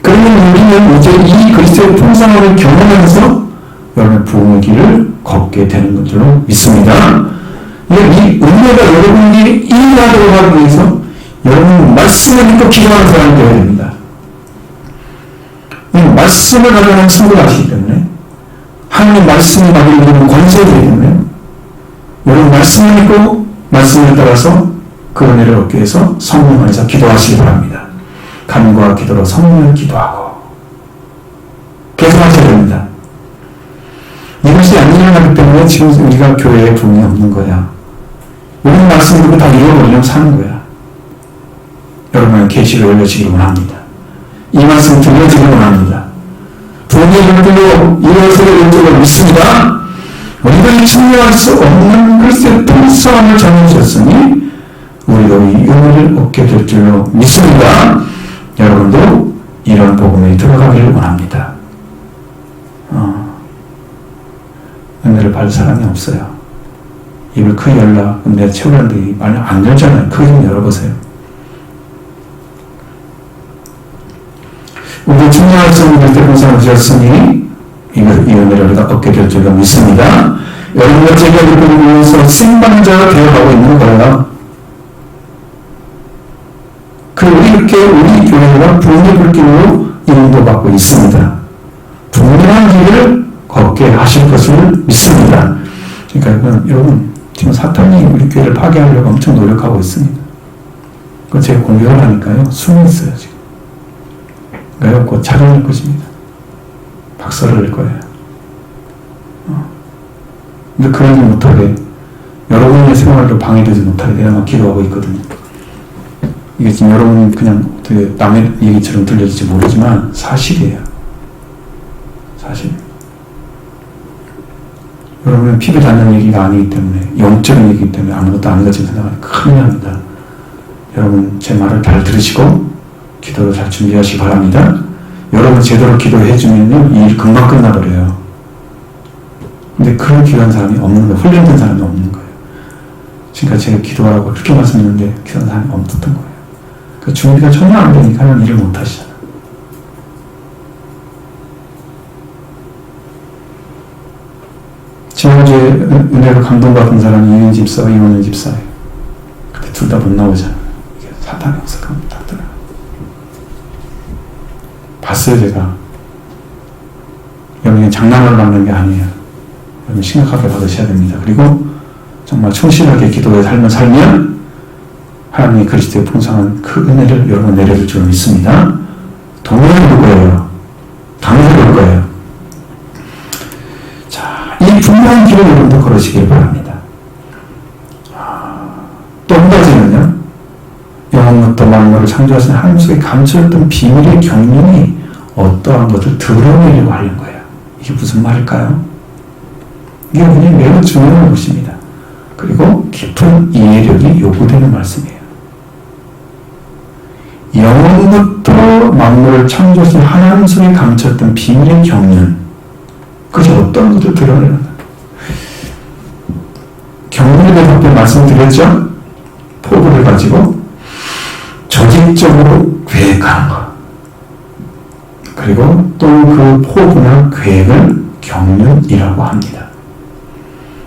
그러면 우리는 이제 이 그리스도의 풍성함을 경험하면서 여러분의 부흥의 길을 걷게 되는 것으로 믿습니다. 이 은혜가 여러분에게 임하도록 하기 위해서 여러분 말씀을 믿고 기도하는 사람이 되어야 됩니다. 이 말씀을 가져가는 승부가 아시기 때문에 하나님 말씀이 나를 이루는 권세이기 때문에 여러분 말씀을 믿고 말씀을 따라서 그 은혜를 얻기 위해서 성령 안에서 기도하시기 바랍니다. 간구와 기도로 성령을 기도하고 계속 하셔야 됩니다. 이것이 안 일어나기 때문에 지금 우리가 교회에 부흥이 없는 거야. 우리는 말씀 듣고 다 잃어버리려면 사는 거야. 여러분의 계시를 열려지기를 원합니다. 이 말씀 들려지기를 원합니다. 부흥의 일들로 이루어지기를 원적으로 믿습니다. 우리가 증명할 수 없는 그리스도의 풍성함을 전해주셨으니 우리도 이 은혜를 얻게 될 줄로 믿습니다. 여러분도 이런 복음에 들어가기를 원합니다. 은혜를 받을 사람이 없어요. 입을 크게 열라. 내가 채우라는데 말 안 열잖아요. 크게 좀 열어보세요. 우리 충만할 수 있는 때 봉사를 주셨으니 이 은혜를 우리가 얻게 될 줄로 믿습니다. 여러분과 제가 이끌면서 생방자가 되어가고 있는 거예요. 그리고 이렇게 우리 교회가 부흥의 불길로 인도받고 있습니다. 분명한 길을 걷게 하실 것을 믿습니다. 그러니까 여러분 지금 사탄이 우리 교회를 파괴하려고 엄청 노력하고 있습니다. 그건 제가 공격을 하니까요. 숨이 있어요 지금. 그러니까 곧 자료낼 것입니다. 박살을 낼 거예요. 근데 그러지 못하게 여러분의 생활도 방해되지 못하게 내가 기도하고 있거든요. 이게 지금 여러분이 그냥 어떻게 남의 얘기처럼 들려질지 모르지만 사실이에요. 사실. 여러분은 피부 닿는 얘기가 아니기 때문에 영적인 얘기이기 때문에 아무것도 아닌 것처럼 생각하면 큰일 납니다. 여러분 제 말을 잘 들으시고 기도를 잘 준비하시기 바랍니다. 여러분 제대로 기도해 주면요 이 일 금방 끝나버려요. 근데 그런 기도한 사람이 없는 거예요. 훈련된 사람이 없는 거예요. 그러니까 제가 기도하라고 그렇게 말씀했는데 기도한 사람이 없었던 거예요. 그 준비가 전혀 안 되니까 일을 못 하시잖아요. 지난주에 은혜로 감동받은 사람이 이윤 집사와 이원현 집사예요. 근데 둘 다 못 나오잖아요. 이게 사탄의 역사가 닿더라고요. 봤어요 제가. 여러분이 장난을 받는 게 아니에요. 여러분 심각하게 받으셔야 됩니다. 그리고 정말 충실하게 기도의 삶을 살면 하나님의 그리스도의 풍성한 그 은혜를 여러분 내려줄 줄 믿습니다. 동일할 거예요. 당연할 거예요. 자, 이 분명한 길을 여러분도 걸으시길 바랍니다. 또 한 가지는요. 영원부터 만물을 창조하신 하나님 속에 감추었던 비밀의 경륜이 어떠한 것을 드러내려고 하는 거예요. 이게 무슨 말일까요? 이게 그냥 매우 중요한 것입니다. 그리고 깊은 이해력이 요구되는 말씀이에요. 영원부터 만물을 창조하신 하나님 속에 감췄던 비밀의 경륜, 그것이 어떤 것을 드러내는 거예요. 경륜에 대해서 앞에 말씀드렸죠? 포부를 가지고 조직적으로 계획하는 것. 그리고 또 그 포부나 계획을 경륜이라고 합니다.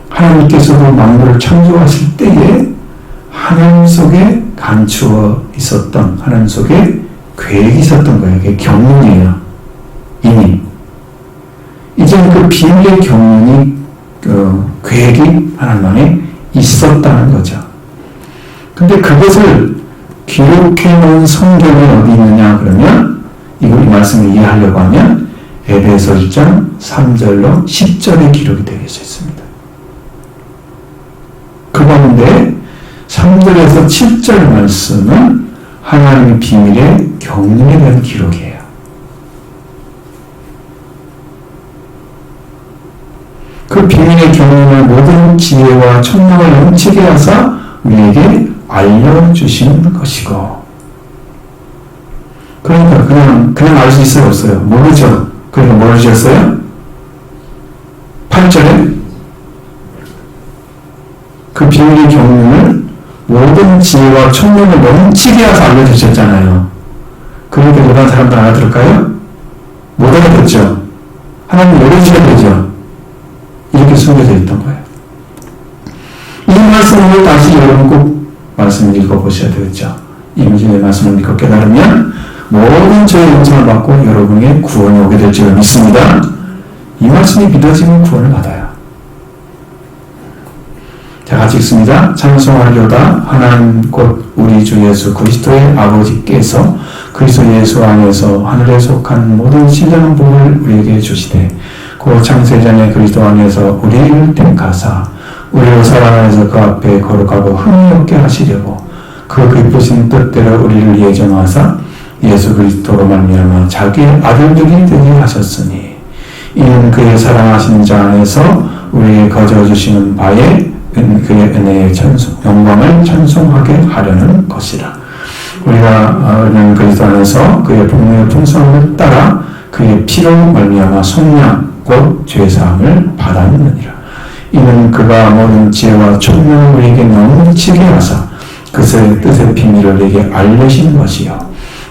하나님께서도 만물을 창조하실 때에 하나님 속에 감추어 있었던 하나님 속에 계획이 있었던 거예요. 그게 경륜이에요. 이미. 이제 그 비밀의 경륜이 계획이 하나님 안에 있었다는 거죠. 근데 그것을 기록해 놓은 성경이 어디 있느냐 그러면 이걸 이 말씀을 이해하려고 하면 에베소 1장 3절로 10절에 기록이 되어 있습니다. 그 가운데 3절에서 7절 말씀은 하나님의 비밀의 경륜에 대한 기록이에요. 그 비밀의 경륜은 모든 지혜와 총명을 넘치게 하사 우리에게 알려주시는 것이고, 그러니까 그냥 알 수 있어요, 없어요? 모르죠. 그러니까 뭘 주셨어요? 8절에 그 비밀의 경륜을 모든 지혜와 총명을 넘치게 해서 알려주셨잖아요. 그러니까 일반 사람들 알아들을까요? 못 알아듣죠. 하나님 모르셔야 되죠. 이렇게 숨겨져 있던 거예요. 이 말씀을 다시 여러분 꼭 말씀을 읽어보셔야 되겠죠. 이미지의 말씀을 믿고 깨달으면 모든 죄의 용서를 받고 여러분의 구원이 오게 될 줄 믿습니다. 이 말씀이 믿어지면 구원을 받아요. 자, 같이 읽습니다. 찬송하려다 하나님 곧 우리 주 예수 그리스도의 아버지께서 그리스도 예수 안에서 하늘에 속한 모든 신령한 복을 우리에게 주시되 그 창세전에 그리스도 안에서 우리를 택하사 우리로 살아나서 그 앞에 거룩하고 흠이 없게 하시려고 그 기쁘신 뜻대로 우리를 예정하사 예수 그리스도로 말미암아 자기의 아들들이 되게 하셨으니 이는 그의 사랑하신 자 안에서 우리에게 거저 주시는 바에 그의 은혜의 영광을 찬송하게 하려는 것이라. 우리가 그리스도 안에서 그의 복음의 풍성함을 따라 그의 피로 말미암아 속량 곧 죄사함을 받았느니라. 이는 그가 모든 지혜와 총명을 우리에게 너무 미치게 하사 그의 뜻의 비밀을 우리에게 알려신 것이요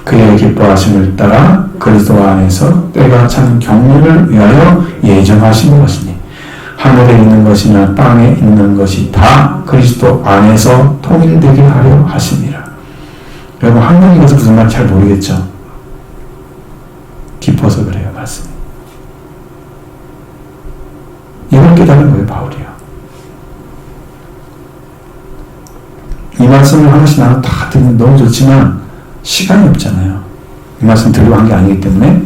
그의 기뻐하심을 따라 그리스도 안에서 때가 찬 경륜을 위하여 예정하신 것이니 하늘에 있는 것이나 땅에 있는 것이 다 그리스도 안에서 통일되게 하려 하심이라. 여러분 한국인 것은 무슨 말인지 잘 모르겠죠? 깊어서 그래요 말씀이. 이걸 깨달은 거예요 바울이요. 이 말씀을 하나씩 나눠 다 듣는 너무 좋지만 시간이 없잖아요. 이 말씀 들으려고 한 게 아니기 때문에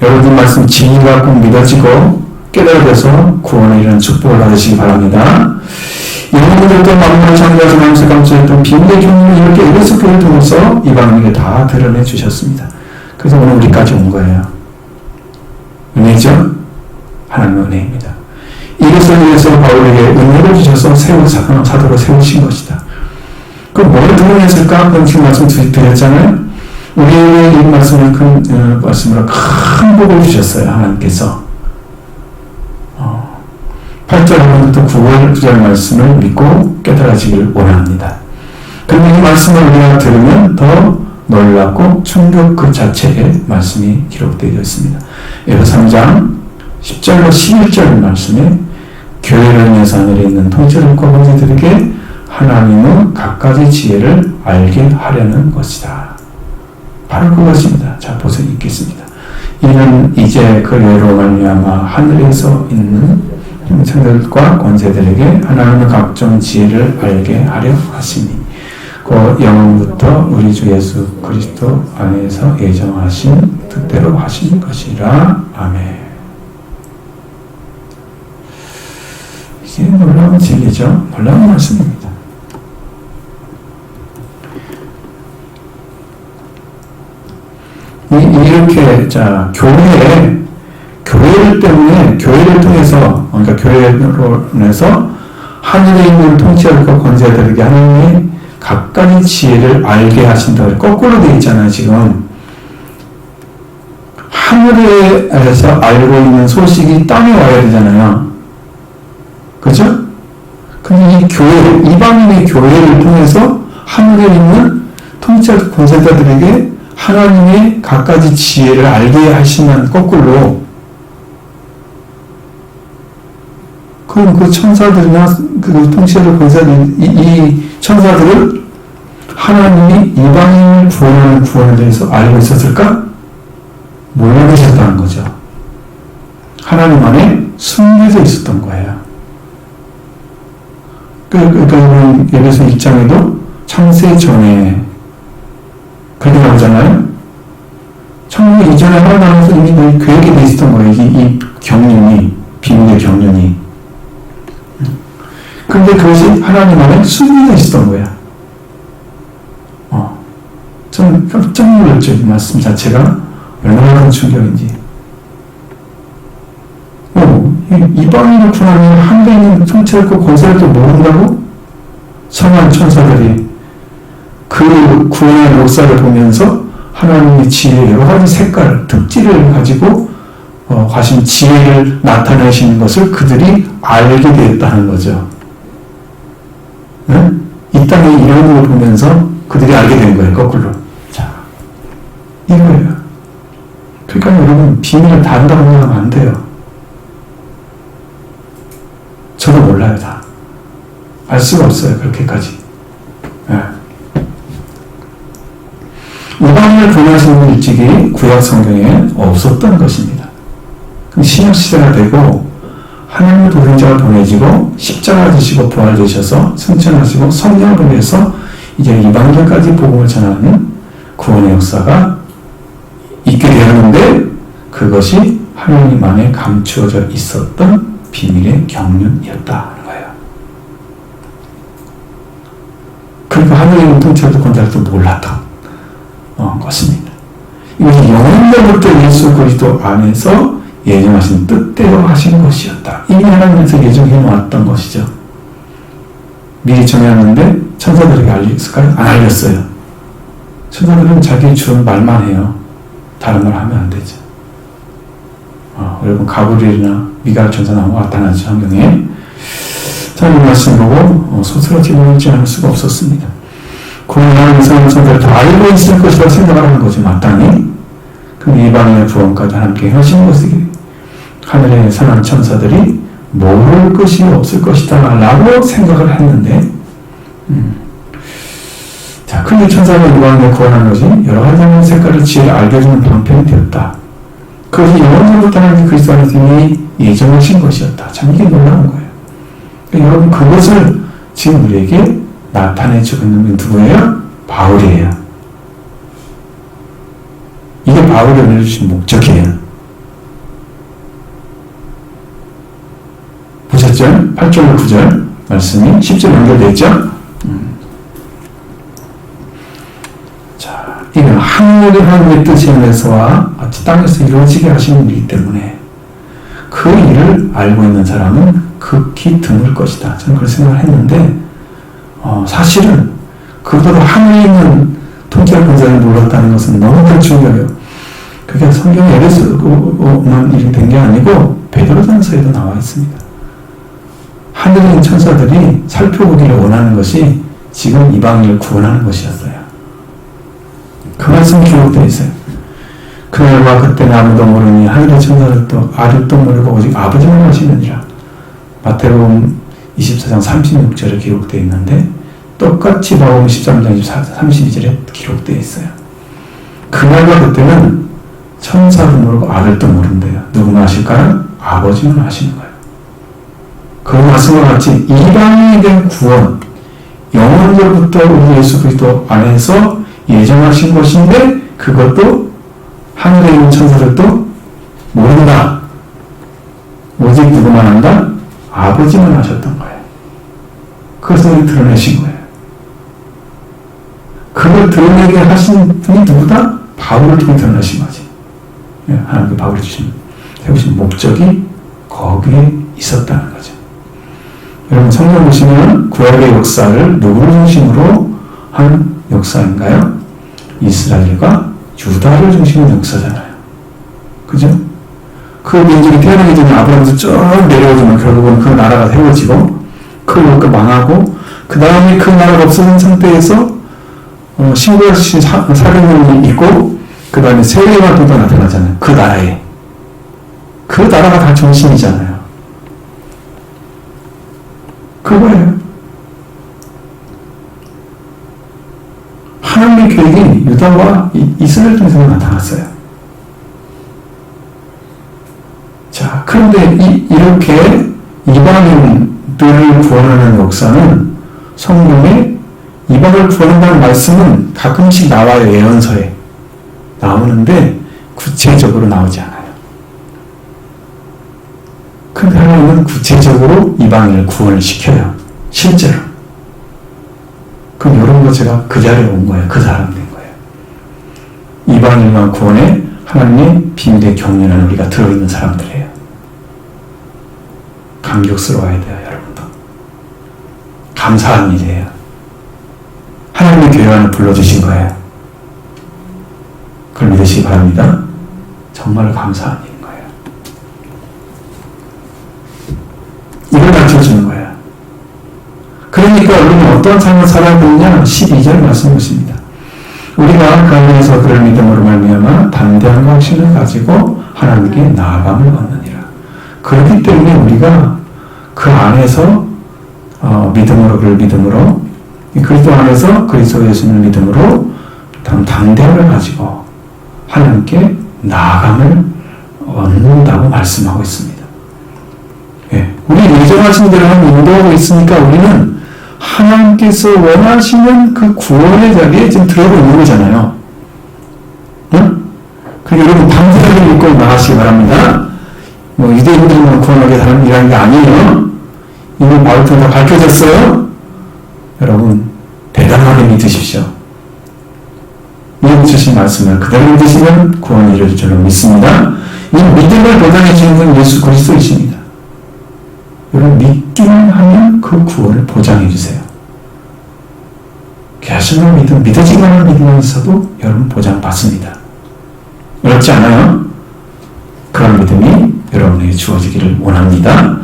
여러분 말씀 진리가 꼭 믿어지고 깨달아져서 구원에 이르는 축복을 받으시기 바랍니다. 여러분들도 만물을 창조하신 하나님께서 감추었던 비밀의 경륜을 이렇게 에베소 교회를 통해서 이방인에게 다 드러내 주셨습니다. 그래서 오늘 우리까지 온 거예요. 은혜죠? 하나님의 은혜입니다. 이것을 위해서 바울에게 은혜를 주셔서 사도로 세우신 것이다. 그럼 뭘 드러냈을까? 그럼 지금 말씀 드렸잖아요. 우리에게 이 말씀을 말씀으로 큰 복을 주셨어요. 하나님께서 8절 9절 말씀을 믿고 깨달아지길 원합니다. 그런데 이 말씀을 우리가 들으면 더 놀랍고 충격 그 자체의 말씀이 기록되어 있습니다. 에베소 3장 10절로 11절 말씀에 교회를 위해서 하늘에 있는 통치자들과 권세들에게 하나님의 각가지 지혜를 알게 하려는 것이다. 바로 그것입니다. 자, 보세요. 읽겠습니다. 이는 이제 그 예로 말미암아 하늘에서 있는 형체들과 권세들에게 하나님의 각종 지혜를 알게 하려 하시니 그 영원부터 우리 주 예수 그리스도 안에서 예정하신 뜻대로 하신 것이라. 아멘. 이게 놀라운 진리죠. 놀라운 말씀입니다. 이렇게 자 교회를 때문에 교회를 통해서 그러니까 교회로 인해서 하늘에 있는 통치자들과 권세자들에게 하나님의 각각의 지혜를 알게 하신다. 거꾸로 되어 있잖아요. 지금 하늘에서 알고 있는 소식이 땅에 와야 되잖아요. 그렇죠? 근데 이 교회, 이방인의 교회를 통해서 하늘에 있는 통치자 권세자들에게 하나님의 각가지 지혜를 알게 하시는 거꾸로. 그럼 그 천사들이나 그 통치자들 권세자들 이 천사들을 하나님이 이방인을 구원하는 구원에 대해서 알고 있었을까? 몰라 계셨다는 거죠. 하나님 안에 숨겨져 있었던 거예요. 그러니까 예배서 1장에도 창세 전에 그렇게 나오잖아요. 창세 이전에 하나님께서 이미 계획이 돼 있었던 거예요. 이 경륜이, 비밀의 경륜이. 근데 그것이 하나님 안에 숨겨져 있었던 거야. 저는 깜짝 놀랐죠. 이 말씀 자체가 얼마나 큰 충격인지. 이방인을 구하는 한데 있는 통치를 그 권세를 또 모른다고? 선한 천사들이 그 구원의 역사를 보면서 하나님의 지혜의 여러 가지 색깔, 특질을 가지고 하신 지혜를 나타내시는 것을 그들이 알게 되었다는 거죠. 네? 이 땅에 이런 걸 보면서 그들이 알게 된 거예요. 거꾸로. 자, 이거예요. 그러니까 여러분 비밀을 다 안다고 생각하면 안 돼요. 저도 몰라요. 다. 알 수가 없어요. 그렇게까지. 네. 이방인을 구원하시는 일찍이 구약 성경에 없었던 것입니다. 그럼 신약 시대가 되고 하나님의 도생자가 보내지고 십자가 지시고 부활되셔서 승천하시고 성령을 보내서 이제 이방인까지 복음을 전하는 구원의 역사가 있게 되었는데 그것이 하나님 안에 감추어져 있었던 비밀의 경륜이었다는 거예요. 그러니까 하늘에 있는 통치자도 권세자도 몰랐던 것입니다. 이것이 영원부터 예수 그리스도 안에서 예정하신 뜻대로 하신 것이었다. 이미 하나님께서 예정해 놓았던 것이죠. 미리 정해놨는데 천사들에게 알렸을까요? 안 알렸어요. 천사들은 자기 주는 말만 해요. 다른 말 하면 안 되죠. 여러분 가브리엘이나 미가엘 천사가 나타나죠, 성경에. 자, 이 말씀 보고 스스로 뒤돌지 않을 수가 없었습니다. 구원하는 이스라엘 천사를 다 알고 있을 것이라고 생각을 하는 거죠, 마땅히. 그럼 이방인의 구원까지 함께 하신 것이 하늘의 선한 천사들이 모를 것이 없을 것이다 라고 생각을 했는데, 자, 근데 천사가 이방인을 구원하는 것이 여러 가지 색깔의 지혜를 알려주는 방편이 되었다. 그것이 영원전부터 하나님 그리스도 안에서 이미 예정하신 것이었다. 참 이게 놀라운 거예요. 그러니까 여러분, 그것을 지금 우리에게 나타내주고 있는 분 누구예요? 바울이에요. 이게 바울이 알려주신 목적이에요. 보셨죠? 8절 9절 말씀이 10절 연결되어 있죠? 자, 이건 하늘의 뜻에 의해서와 땅에서 이루어지게 하시는 일이기 때문에 그 일을 알고 있는 사람은 극히 드물 것이다. 저는 그런 생각을 했는데, 사실은 그보다 하늘에 있는 통치할 권세를 몰랐다는 것은 너무나 중요해요. 그게 성경에 에베소만 일이 된 게 아니고 베드로전서에도 나와 있습니다. 하늘에 있는 천사들이 살펴보기를 원하는 것이 지금 이방인을 구원하는 것이었어요. 그 말씀이 기록되어 있어요. 그날과 그때는 아무도 모르니 하늘의 천사들도 아직도 모르고 오직 아버지만 아시느니라. 마태복음 24장 36절에 기록되어 있는데 똑같이 마태복음 13장 32절에 기록되어 있어요. 그날과 그때는 천사도 모르고 아들도 모른대요. 누구만 아실까요? 아버지만 아시는 거예요. 그 말씀과 같이 이방인에 대한 구원, 영원전부터 우리 예수 그리스도 안에서 예정하신 것인데 그것도 하늘에 있는 천사들도 모른다. 오직 누구만 한다? 아버지만 하셨던 거예요. 그것을 드러내신 거예요. 그걸 드러내게 하신 분이 누구다? 바울을 통해 드러내신 거지. 하나님께 바울이 세우신 목적이 거기에 있었다는 거죠. 여러분, 성경 보시면 구약의 역사를 누구를 중심으로 한 역사인가요? 이스라엘과 유다를 중심으로 역사잖아요. 그죠? 그 민족이 태어나기 전에 아브라함에서 쭉 내려오지만 결국은 그 나라가 세워지고 그 국가 망하고 그 다음에 그 나라가 없어진 상태에서 신구하신 400년이 있고 그 다음에 세례가 또 나타나잖아요. 그 나라에. 그 나라가 다 정신이잖아요. 그거예요. 하나님의 계획이 유다와 이스라엘 통해서 나타났어요. 자, 그런데 이렇게 이방인들을 구원하는 역사는 성경에 이방을 구원한다는 말씀은 가끔씩 나와요. 예언서에 나오는데 구체적으로 나오지 않아요. 근데 하나님은 구체적으로 이방인을 구원을 시켜요. 실제로. 그럼 이런 거 제가 그 자리에 온 거예요. 그 사람 된 거예요. 이방인만 구원에 하나님의 비밀의 경륜 우리가 들어있는 사람들이에요. 감격스러워야 돼요, 여러분도. 감사한 일이에요. 하나님의 교회 안에 불러주신 거예요. 그걸 믿으시기 바랍니다. 정말 감사한 일인 거예요. 이걸 가르쳐주는 거예요. 그러니까 우리는 어떤 삶을 살아야 되느냐? 12절 말씀 보십니다. 우리가 그 안에서 그를 믿음으로 말미암아 담대함과 확신을 가지고 하나님께 나아감을 얻느니라. 그렇기 때문에 우리가 그 안에서 믿음으로 그를 믿음으로 그리스도 안에서 그리스도 예수님을 믿음으로 담대함을 가지고 하나님께 나아감을 얻는다고 말씀하고 있습니다. 예, 우리 예정하신 대로 인도하고 있으니까 우리는 하나님께서 원하시는 그 구원의 자리에 지금 들어가고 있는 거잖아요. 응? 그리고 여러분 담대하게 믿고 나가시기 바랍니다. 유대인들만 구원하게 하는 일하는 게 아니에요. 이미 바울 통해 밝혀졌어요. 여러분 대단하게 믿으십시오. 이름 주신 말씀을 그대로 믿으시면 구원이 이루어질 줄로 믿습니다. 이 믿음을 보장해 주는 건 예수 그리스도이십니다. 여러분 믿기만 하면 그 구원을 보장해 주세요. 개신의 믿음, 믿어지기만 하는 믿음만 있어도 여러분 보장받습니다. 어렵지 않아요? 그런 믿음이 여러분에게 여러분에게 주어지기를 원합니다.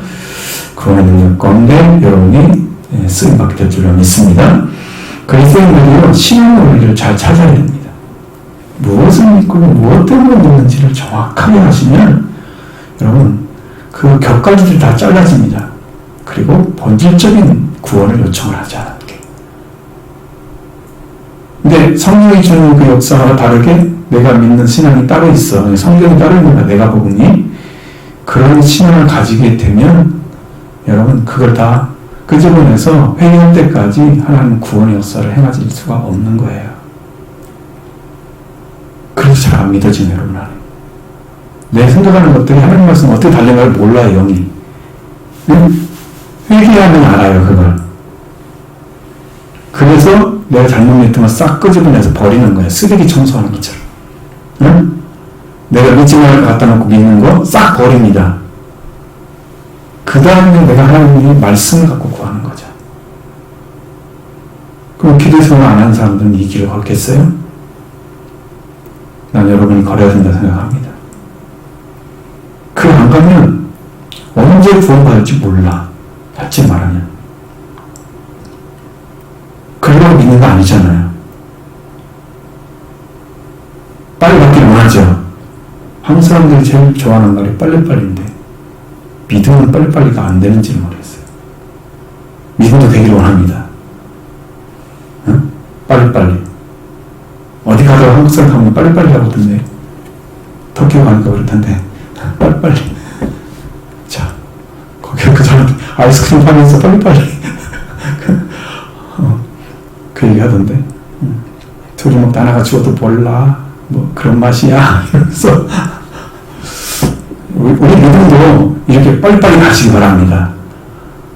구원의 능력 가운데 여러분이 쓰임받게 될 줄로 믿습니다. 그리스도인들이요, 신앙 원리를 잘 찾아야 됩니다. 무엇을 믿고 무엇 때문에 믿는지를 정확하게 하시면 여러분 그 격가지들이 다 잘라집니다. 그리고 본질적인 구원을 요청을 하지 않게. 근데 성령이 주는 그 역사와 다르게 내가 믿는 신앙이 따로 있어. 성경이 따로 있는 거야. 내가 복음이. 그런 신앙을 가지게 되면 여러분 그걸 다 끄집어내서 회개할 때까지 하나님 구원의 역사를 행하실 수가 없는 거예요. 그래서 잘 안 믿어지네 여러분. 내 생각하는 것들이 하나님 말씀 어떻게 달려갈 몰라요. 영이. 회개하면 알아요 그걸. 그래서 내가 잘못 믿으면 싹 끄집어내서 버리는 거예요. 쓰레기 청소하는 것처럼. 응? 내가 믿지 말을 갖다 놓고 믿는 거 싹 버립니다. 그 다음에 내가 하나님의 말씀을 갖고 구하는 거죠. 그럼 기도 생활 안 하는 사람들은 이 길을 걷겠어요? 난 여러분이 걸어야 된다 생각합니다. 그 안 가면 언제 구원받을지 몰라. 받지 말하면. 그러려고 믿는 거 아니잖아요. 빨리 받기를 원하죠. 한국 사람들이 제일 좋아하는 말이 빨리빨리인데 믿음은 빨리빨리가 안 되는지를 모르겠어요. 믿음도 되기를 원합니다. 응? 빨리빨리. 어디 가도 한국 사람 가면 빨리빨리 하거든요. 터키 가니까 그렇던데 빨리빨리. 자, 거기 그 사람 아이스크림 하면서 빨리빨리 그 얘기 하던데 둘이 먹다 하나가 죽어도 몰라 뭐 그런 맛이야 이러면서 우리 믿음도 이렇게 빨리빨리 가시기 바랍니다.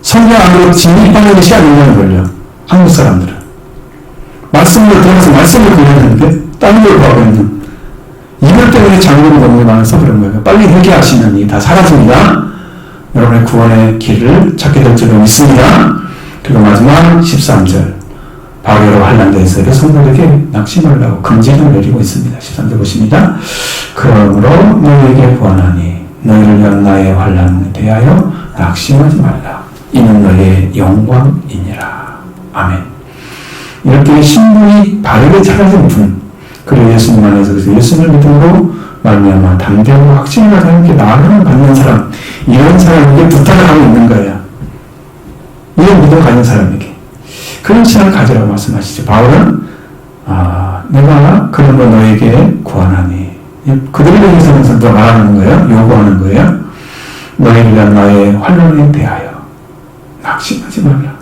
성경 안으로 진입하는 시간이 1년 걸려. 한국 사람들은 말씀을 들어서 말씀을 그려내는데 딴 걸 구하고 있는 이것 때문에 장애물이 너무 많아서 그런 거예요. 빨리 회개하시면 이게 다 사라집니다. 여러분의 구원의 길을 찾게 될 줄로 믿습니다. 그리고 마지막 13절 바울이 한란대에서 성도들에게 낙심하려고 금지를 내리고 있습니다. 13절 보십니다. 그러므로 너희에게 구하나니 너희를 위한 나의 환난에 대하여 낙심하지 말라. 이는 너희의 영광이니라. 아멘. 이렇게 신분이 바르게 차려진 분, 그리고 예수님 안에서 그래서 예수님을 믿음으로 말미암아 담대하고 확신을 가지고 함께 나아가는 받는 사람, 이런 사람에게 부탁을 하고 있는 거예요. 이런 믿음 가진 사람에게. 그런 신앙을 가지라고 말씀하시죠. 바울은 내가 그런 거 너에게 구하나니 그들을 위해서 누가 말하는 거예요? 요구하는 거예요? 너희를 위한 나의 환난에 대하여 낙심하지 말라.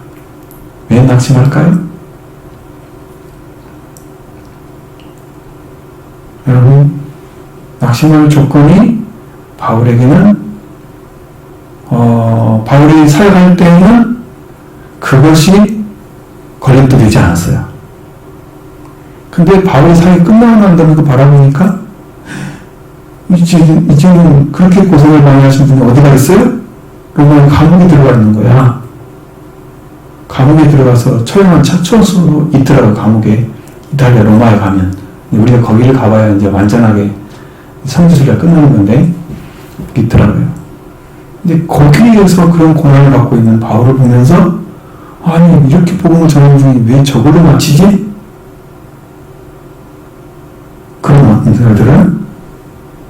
왜 낙심할까요? 여러분 낙심할 조건이 바울에게는 바울이 살아갈 때는 그것이 걸림도 되지 않았어요. 근데 바울의 사역이 끝나고 난 다음에 바라보니까 이제는 그렇게 고생을 많이 하신 분이 어디가 있어요? 로마 감옥에 들어가 있는 거야. 감옥에 들어가서 처형한 차초수로 있더라고. 감옥에 이탈리아 로마에 가면 우리가 거기를 가봐야 이제 완전하게 성지순례가 끝나는 건데 있더라고요. 근데 거기에서 그런 고난을 받고 있는 바울을 보면서 아니 이렇게 복음을 전하는 중에 왜 저걸로 마치지? 그런 사람들은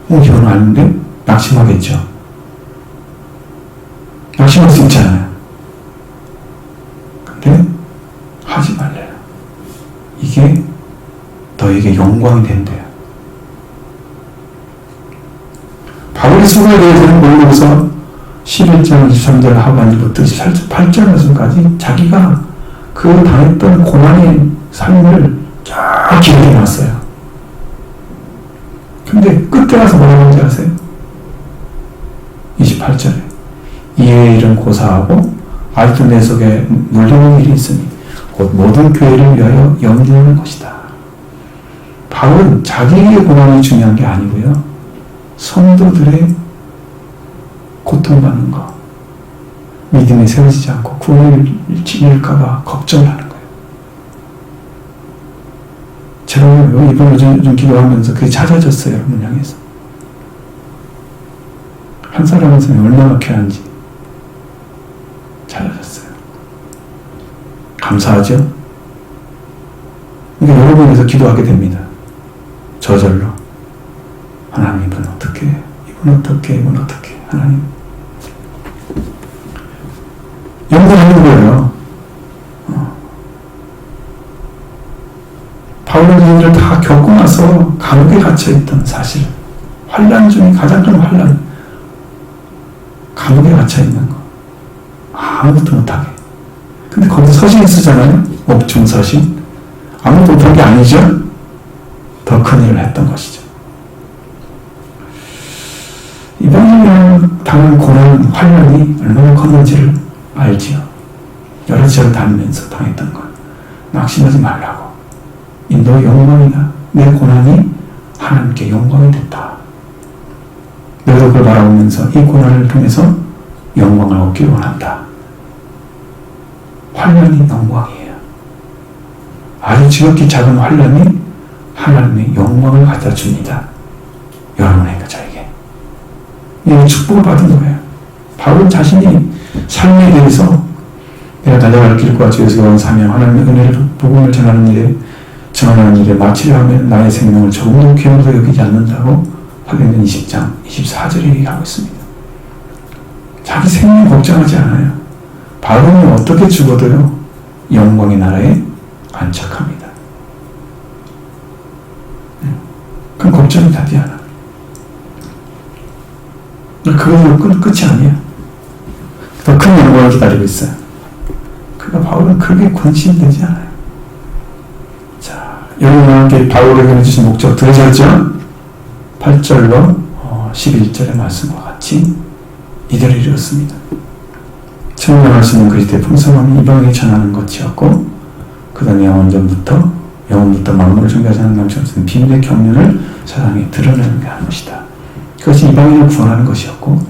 이건 아닌데 낙심하겠죠. 낙심할 수 있잖아요. 근데 하지 말래요. 이게 너에게 영광이 된대요. 바울의 수고에 대해서는 본문에서 11장 23절 하반절부터 8절까지 자기가 그 당했던 고난의 삶을 쫙 기록해 놨어요. 근데 끝에 가서 뭐라고 하는지 아세요? 28절에 이에 일은 고사하고 아직도 내 속에 물리는 일이 있으니 곧 모든 교회를 위하여 염려하는 것이다. 바울은 자기의 고난이 중요한 게 아니고요. 성도들의 고통받는 거, 믿음이 세워지지 않고 구원을 잃을까봐 걱정을 하는 거예요. 제가 이번 요즘 기도하면서 그게 찾아졌어요. 여러분 향해서. 한 사람 한 사람이 얼마나 귀한지 잘 아셨어요. 감사하죠? 그러니까 여러분을 위해서 기도하게 됩니다. 저절로. 하나님, 이분 어떻게, 이분 어떻게, 하나님. 연구하는 거예요. 바울은 이들을 다 겪고 나서 감옥에 갇혀있던 사실, 환난 중에 가장 큰 환난, 감옥에 갇혀있는 거. 아무것도 못하게. 근데 거기 서신이 쓰잖아요. 옥중서신. 아무것도 못한 게 아니죠. 더 큰 일을 했던 것이죠. 이방인을 당한 고난, 환난이 얼마나 컸는지를 알지요. 여러 지역을 다니면서 당했던 것. 낙심하지 말라고. 인도의 영광이다. 내 고난이 하나님께 영광이 됐다. 너희도 그걸 바라보면서 이 고난을 통해서 영광을 얻기 원한다. 환난이 영광이에요. 아주 지극히 작은 환난이 하나님의 영광을 갖다 줍니다. 여러분에게, 저에게. 이 축복을 받은 거예요. 바울 자신이 삶에 대해서 내가 달려갈 길과 주에서 온 사명, 하나님의 은혜를, 복음을 전하는 일에 마치려 하면 나의 생명을 조금도 귀하게 여기지 않는다고 사도행전 20장 24절에 얘기하고 있습니다. 자기 생명 걱정하지 않아요. 바울은 어떻게 죽어도요, 영광의 나라에 안착합니다. 그럼 걱정이 되지 않아. 그건 끝이 아니야. 더 큰 영광을 기다리고 있어요. 그러니까 바울은 크게 근심되지 않아요. 자, 여러분께 바울에게 해주신 목적 들으셨죠? 8절로 11절의 말씀과 같이 이들을 이루었습니다. 천명할 수 있는 그리스도의 풍성함이 이방에 전하는 것이었고, 그 다음에 영원부터 만물을 존귀하시는 남처럼 비밀의 경륜을 세상에 드러내는 게 하는 것이다. 그것이 이방인을 구원하는 것이었고,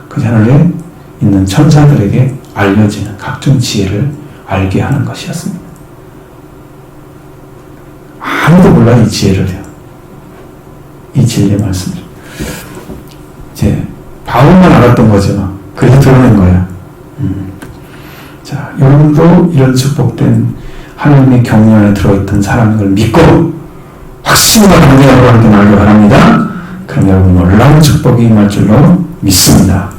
그 하늘에 있는 천사들에게 알려지는 각종 지혜를 알게 하는 것이었습니다. 아무도 몰라, 이 지혜를요. 이 진리의 말씀을. 이제 바울만 알았던 거죠. 그래서 드러낸 거예요. 자, 여러분도 이런 축복된 하나님의 경륜 안에 들어있던 사람인 걸 믿고 확신과 담대하고 함께 나가기 바랍니다. 그럼 여러분 놀라운 축복이 임할 줄로 믿습니다.